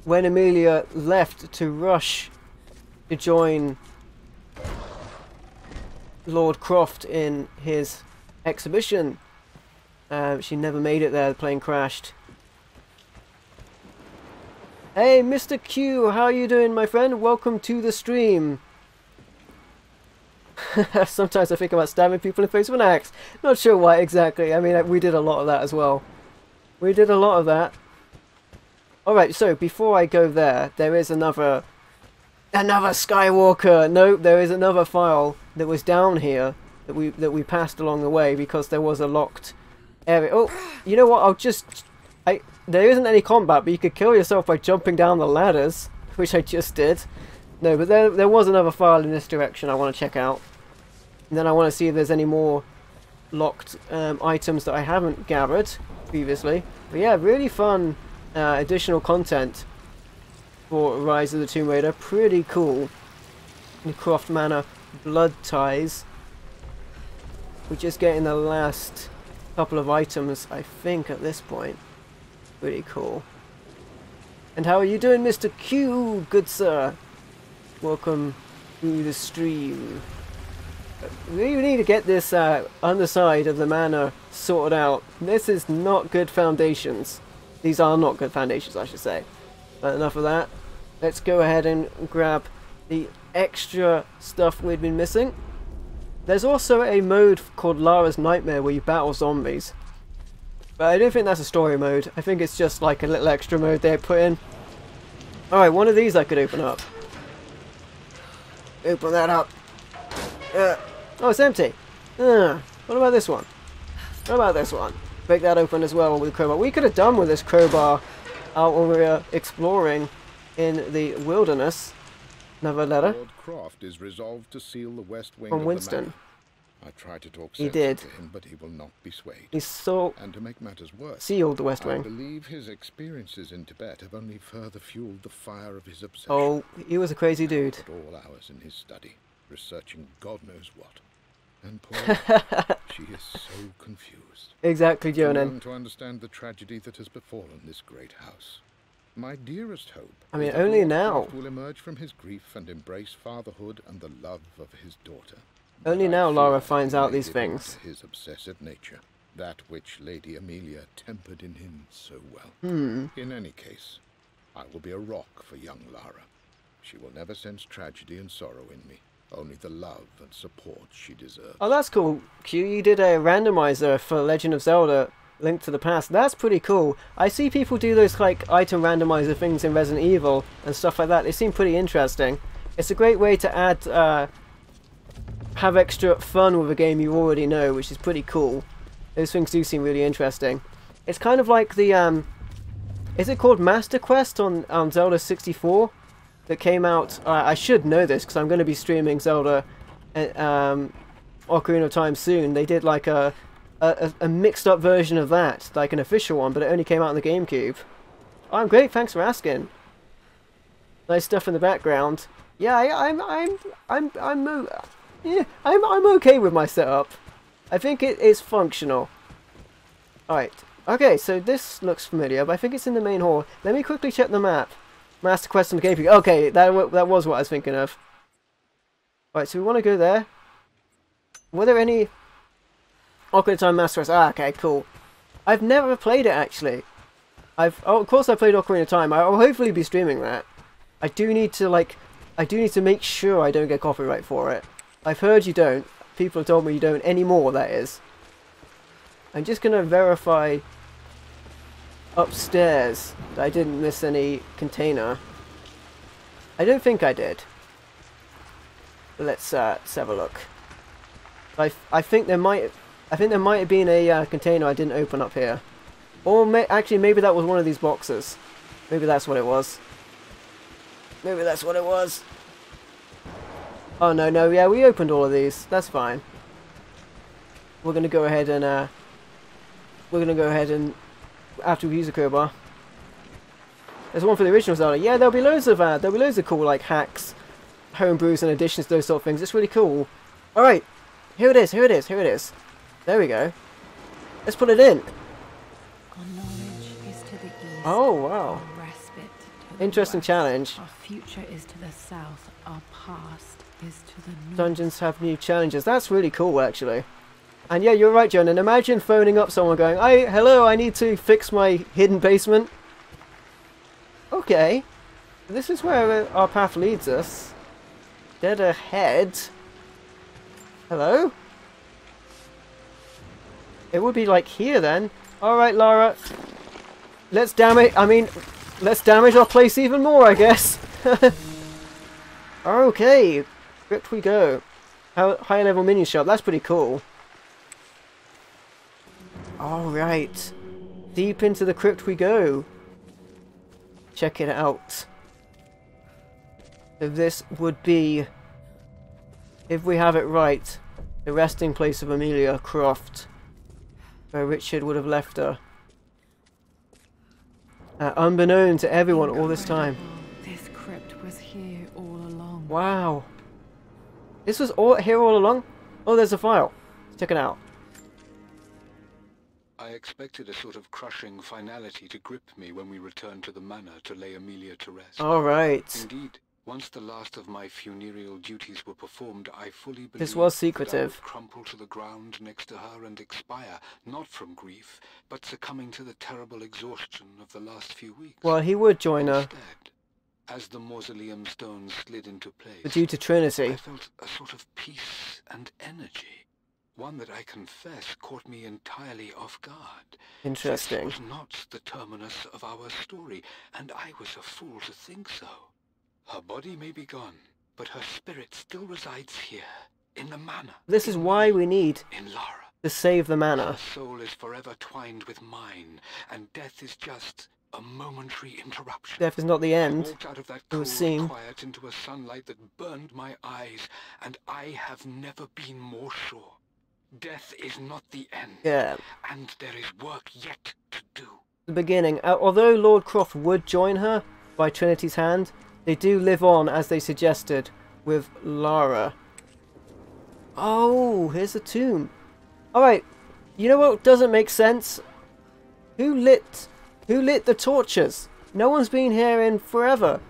when Amelia left to rush to join Lord Croft in his exhibition, she never made it there. The plane crashed. Hey, Mr. Q, how are you doing, my friend? Welcome to the stream. Sometimes I think about stabbing people in the face with an axe. Not sure why exactly. I mean, we did a lot of that as well. We did a lot of that. Alright, so before I go there, there is another Skywalker. No, there is another file that was down here that we passed along the way because there was a locked area. Oh, you know what? There isn't any combat, but you could kill yourself by jumping down the ladders, which I just did. No, but there was another file in this direction I want to check out. And then I want to see if there's any more locked items that I haven't gathered previously. But yeah, really fun additional content for Rise of the Tomb Raider. Pretty cool. The Croft Manor blood ties. We're just getting the last couple of items, I think, at this point. Pretty cool. And how are you doing, Mr. Q? Good sir. Welcome to the stream. We need to get this underside of the manor sorted out. This is not good foundations. These are not good foundations, I should say. But enough of that. Let's go ahead and grab the extra stuff we'd been missing. There's also a mode called Lara's Nightmare where you battle zombies. But I don't think that's a story mode. I think it's just like a little extra mode they put in. Alright, one of these I could open up. Open that up. Oh, it's empty. What about this one? What about this one? Break that open as well with a crowbar. We could have done with this crowbar out when we were exploring in the wilderness. Another letter. Lord Croft is resolved to seal the west wing from of Winston. The manor. I tried to talk He sense did. to him, but he will not be swayed. He And to make matters worse, sealed the west wing. I believe his experiences in Tibet have only further fueled the fire of his obsession. Oh, he was a crazy dude. At all hours in his study, researching God knows what. And poor, she is so confused. Exactly, Too Jonan. young to understand the tragedy that has befallen this great house. My dearest hope. I mean, is that only Lord now. Croft will emerge from his grief and embrace fatherhood and the love of his daughter. Only But now I Lara fear finds he out made these it things. into his obsessive nature, that which Lady Amelia tempered in him so well. In any case, I will be a rock for young Lara. She will never sense tragedy and sorrow in me, only the love and support she deserves. Oh, that's cool. Q, you did a randomizer for Legend of Zelda Link to the Past. That's pretty cool. I see people do those like item randomizer things in Resident Evil and stuff like that. They seem pretty interesting. It's a great way to add have extra fun with a game you already know, which is pretty cool. Those things do seem really interesting. It's kind of like the, is it called Master Quest on Zelda 64? That came out, I should know this because I'm going to be streaming Zelda Ocarina of Time soon. They did like a mixed up version of that, like an official one, but it only came out on the GameCube. Oh, I'm great, thanks for asking. Nice stuff in the background. Yeah, I'm okay with my setup. I think it is functional. Alright. Okay, so this looks familiar, but I think it's in the main hall. Let me quickly check the map. Master Quest on the GameCube. Okay, that was what I was thinking of. Alright, so we want to go there. Were there any Ocarina of Time Master Quest? Ah, okay, cool. I've never played it, actually. Oh, of course I played Ocarina of Time. I'll hopefully be streaming that. I do need to make sure I don't get copyright for it. I've heard you don't. People have told me you don't anymore, that is. I'm just going to verify upstairs that I didn't miss any container. I don't think I did. But let's have a look. I think there might have been a container I didn't open up here. Or actually maybe that was one of these boxes. Maybe that's what it was. Maybe that's what it was. Oh no, yeah, we opened all of these. That's fine. We're gonna go ahead and after we use the crowbar. There's one for the original Zelda. Yeah, there'll be loads of cool like hacks, homebrews, and additions to those sort of things. It's really cool. All right, here it is. There we go. Let's put it in. Our knowledge is to the east. Oh wow. Our respite to the Interesting west. challenge. Our future is to the south. Our past is to the north. Dungeons have new challenges. That's really cool, actually. And yeah, you're right, John. And imagine phoning up someone going, hello, I need to fix my hidden basement. Okay. This is where our path leads us. Dead ahead. Hello? It would be like here then. Alright, Lara. Let's damage our place even more, I guess. Okay. Crypt we go. High level minion shop. That's pretty cool. Alright. Deep into the crypt we go. Check it out. So this would be, if we have it right, the resting place of Amelia Croft, where Richard would have left her. Unbeknown to everyone all this time. This crypt was here all along. Wow. This was here all along? Oh, there's a file. Let's check it out. I expected a sort of crushing finality to grip me when we returned to the manor to lay Amelia to rest. Alright. Indeed, once the last of my funereal duties were performed, I fully believed this was that secretive. I would crumple to the ground next to her and expire, not from grief, but succumbing to the terrible exhaustion of the last few weeks. Well, he would join her. Instead, as the mausoleum stones slid into place, due to Trinity, I felt a sort of peace and energy. One that I confess caught me entirely off guard. Interesting. This was not the terminus of our story, and I was a fool to think so. Her body may be gone, but her spirit still resides here, in the manor. This is why we need in Lara to save the manor. Her soul is forever twined with mine, and death is just a momentary interruption. Death is not the end. I walked out of that cold quiet into a sunlight that burned my eyes, and I have never been more sure. Death is not the end. Yeah. And there is work yet to do. The beginning. Although Lord Croft would join her by Trinity's hand, they do live on, as they suggested, with Lara. Oh, here's a tomb. Alright, you know what doesn't make sense? Who lit the torches? No one's been here in forever.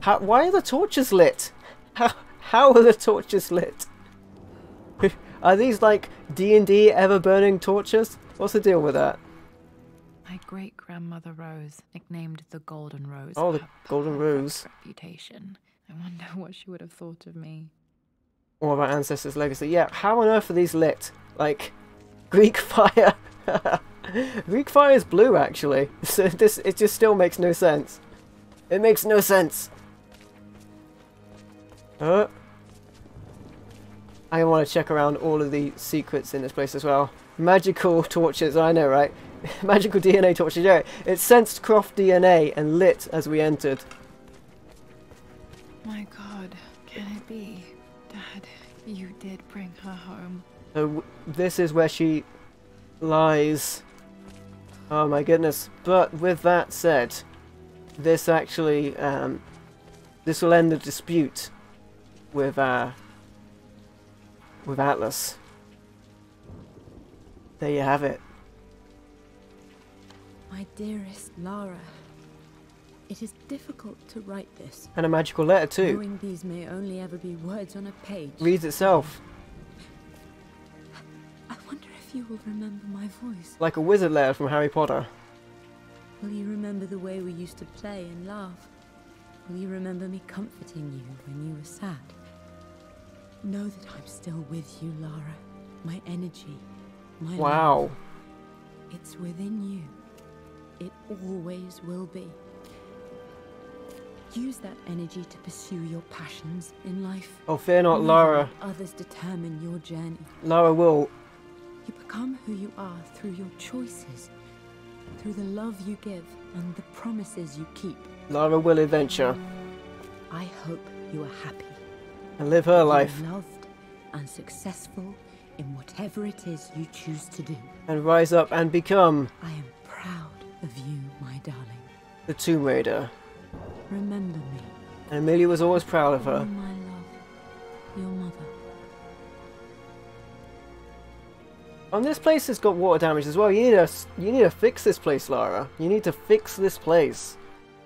Why are the torches lit? How are the torches lit? Are these like D&D ever-burning torches? What's the deal with that? My great-grandmother Rose, nicknamed the Golden Rose. Oh, the Golden Rose. Reputation. I wonder what she would have thought of me. Or of our ancestors' legacy. Yeah, how on earth are these lit? Like, Greek fire. Greek fire is blue, actually. So it just still makes no sense. It makes no sense. I want to check around all of the secrets in this place as well. Magical torches, I know, right? Magical DNA torches, yeah. It sensed Croft DNA and lit as we entered. My God, can it be? Dad, you did bring her home. So this is where she lies. Oh my goodness. But with that said, this actually, this will end the dispute with Atlas. There you have it. My dearest Lara, it is difficult to write this. And a magical letter too. Knowing these may only ever be words on a page. Reads itself. I wonder if you will remember my voice. Like a wizard letter from Harry Potter. Will you remember the way we used to play and laugh? Will you remember me comforting you when you were sad? Know that I'm still with you, Lara. My energy, my love. It's within you. It always will be. Use that energy to pursue your passions in life. Oh, fear not, Lara. Others determine your journey. Lara will. You become who you are through your choices, through the love you give and the promises you keep. Lara will adventure. I hope you are happy. And live her life. Loved and successful in whatever it is you choose to do. And rise up and become. I am proud of you, my darling. The Tomb Raider. Remember me. And Amelia was always proud of her. Oh, my love, your mother. This place has got water damage as well. You need to fix this place, Lara. You need to fix this place.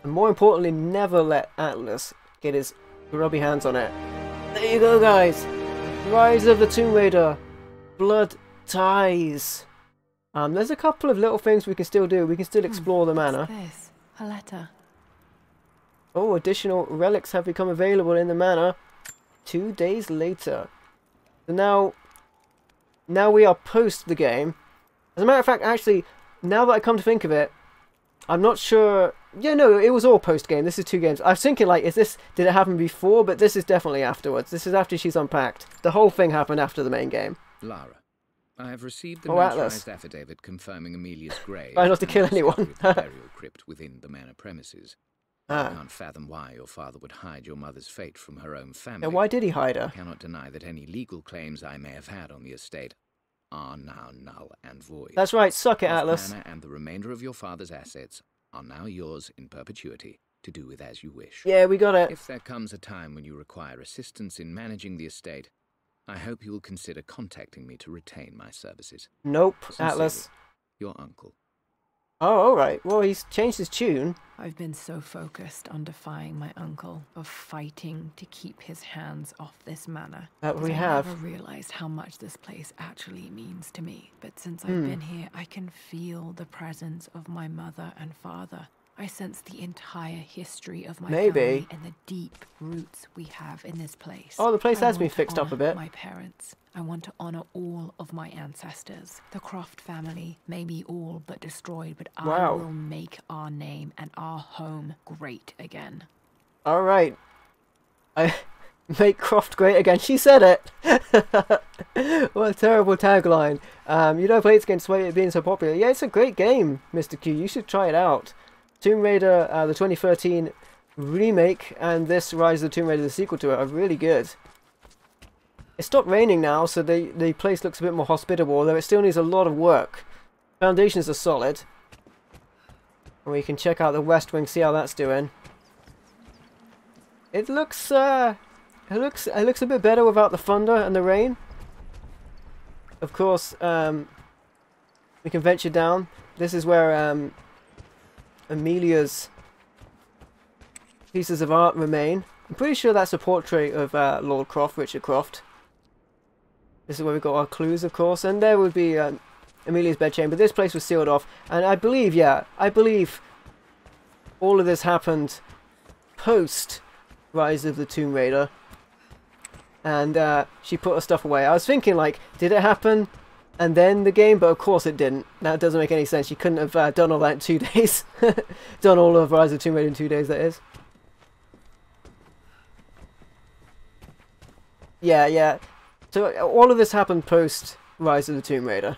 And more importantly, never let Atlas get his grubby hands on it. There you go, guys. Rise of the Tomb Raider. Blood Ties. There's a couple of little things we can still do. We can still explore the manor. What's this? A letter. Oh, additional relics have become available in the manor 2 days later. So now we are post the game. As a matter of fact, actually, now that I come to think of it, I'm not sure. Yeah, no, it was all post game. This is 2 games. I was thinking, like, did it happen before? But this is definitely afterwards. This is after she's unpacked. The whole thing happened after the main game. Lara, I have received the notarized affidavit confirming Amelia's grave. Try not to kill anyone. The burial crypt within the manor premises. I can't fathom why your father would hide your mother's fate from her own family. And why did he hide her? I cannot deny that any legal claims I may have had on the estate are now null and void. That's right, suck it, Atlas. Manor and the remainder of your father's assets are now yours in perpetuity, to do with as you wish. Yeah, we got it. If there comes a time when you require assistance in managing the estate, I hope you will consider contacting me to retain my services. Nope, Sincerely, Atlas. Your uncle. Oh, alright. Well, he's changed his tune. I've been so focused on defying my uncle, of fighting to keep his hands off this manor. That we have. I never realized how much this place actually means to me. But since I've been here, I can feel the presence of my mother and father. I sense the entire history of my family and the deep roots we have in this place. Oh, the place has been fixed up a bit. My parents. I want to honor all of my ancestors. The Croft family may be all but destroyed, but I will make our name and our home great again. All right. I make Croft great again. She said it. What a terrible tagline. You don't play it against it being so popular. Yeah, it's a great game, Mr. Q. You should try it out. Tomb Raider, the 2013 remake, and this Rise of the Tomb Raider, the sequel to it, are really good. It stopped raining now, so the place looks a bit more hospitable, although it still needs a lot of work. Foundations are solid. And we can check out the West Wing, see how that's doing. It looks a bit better without the thunder and the rain. Of course, we can venture down. This is where Amelia's pieces of art remain. I'm pretty sure that's a portrait of Lord Croft, Richard Croft. This is where we've got our clues, of course, and there would be Amelia's bedchamber. This place was sealed off, and I believe all of this happened post Rise of the Tomb Raider, and she put her stuff away. I was thinking, like, did it happen and then the game? But of course it didn't. That doesn't make any sense. She couldn't have done all that in 2 days. Done all of Rise of the Tomb Raider in 2 days, that is. Yeah. So all of this happened post Rise of the Tomb Raider,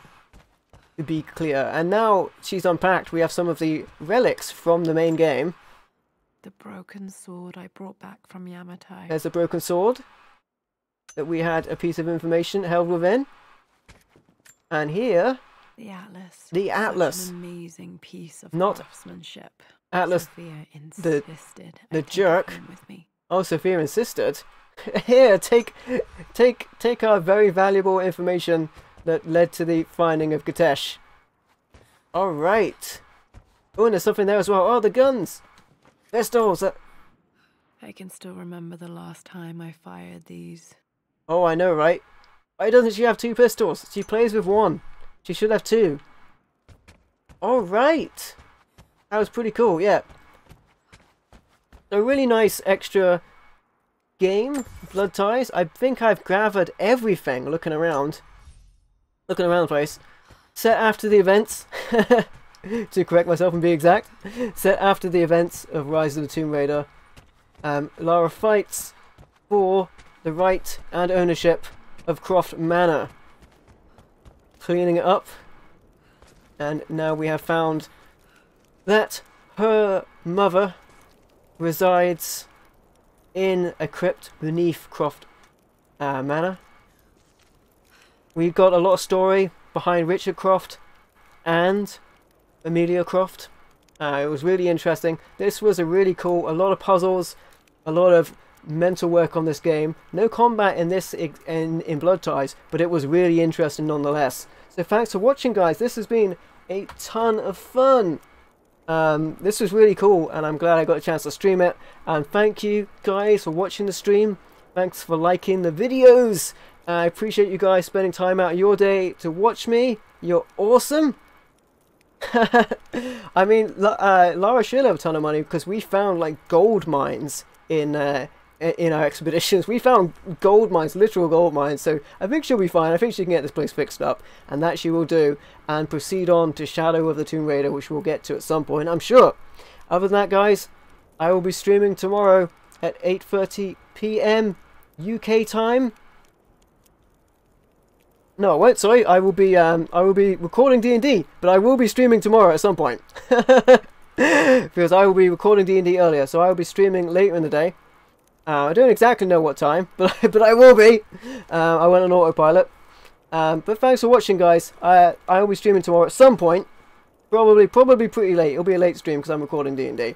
to be clear. And now she's unpacked. We have some of the relics from the main game. The broken sword I brought back from Yamatai. There's a broken sword that we had a piece of information held within. And here... The Atlas. The Atlas. Such an amazing piece of Not craftsmanship. Atlas. Sophia insisted the jerk. with me. Oh, Sophia insisted. Here, take our very valuable information that led to the finding of Gatesh. All right. Oh, and there's something there as well. Oh, the guns. Pistols. I can still remember the last time I fired these. Oh, I know, right? Why doesn't she have 2 pistols? She plays with 1. She should have 2. All right. That was pretty cool, yeah. A really nice extra game, Blood Ties. I think I've gathered everything looking around the place. Set after the events, to correct myself and be exact, set after the events of Rise of the Tomb Raider, Lara fights for the right and ownership of Croft Manor. Cleaning it up, and now we have found that her mother resides in a crypt beneath Croft Manor. We've got a lot of story behind Richard Croft and Amelia Croft. It was really interesting. This was a really cool, a lot of puzzles, a lot of mental work on this game. No combat in this in Blood Ties, but it was really interesting nonetheless. So thanks for watching, guys. This has been a ton of fun. This was really cool, and I'm glad I got a chance to stream it. And thank you guys for watching the stream. Thanks for liking the videos. I appreciate you guys spending time out of your day to watch me. You're awesome. I mean, Lara should have a ton of money because we found like gold mines in our expeditions. We found gold mines, literal gold mines, so I think she'll be fine. I think she can get this place fixed up, and that she will do, and proceed on to Shadow of the Tomb Raider, which we'll get to at some point, I'm sure. Other than that, guys, I will be streaming tomorrow at 8:30 PM UK time. No, I won't, sorry, I will be recording D&D, but I will be streaming tomorrow at some point. Because I will be recording D&D earlier, so I will be streaming later in the day. I don't exactly know what time, but I will be. I went on autopilot. But thanks for watching, guys. I will be streaming tomorrow at some point. Probably pretty late. It'll be a late stream because I'm recording D&D.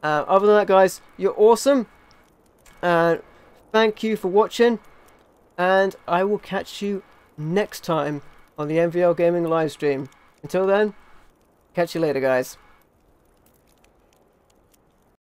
Other than that, guys, you're awesome. Thank you for watching. And I will catch you next time on the MVL Gaming live stream. Until then, catch you later, guys.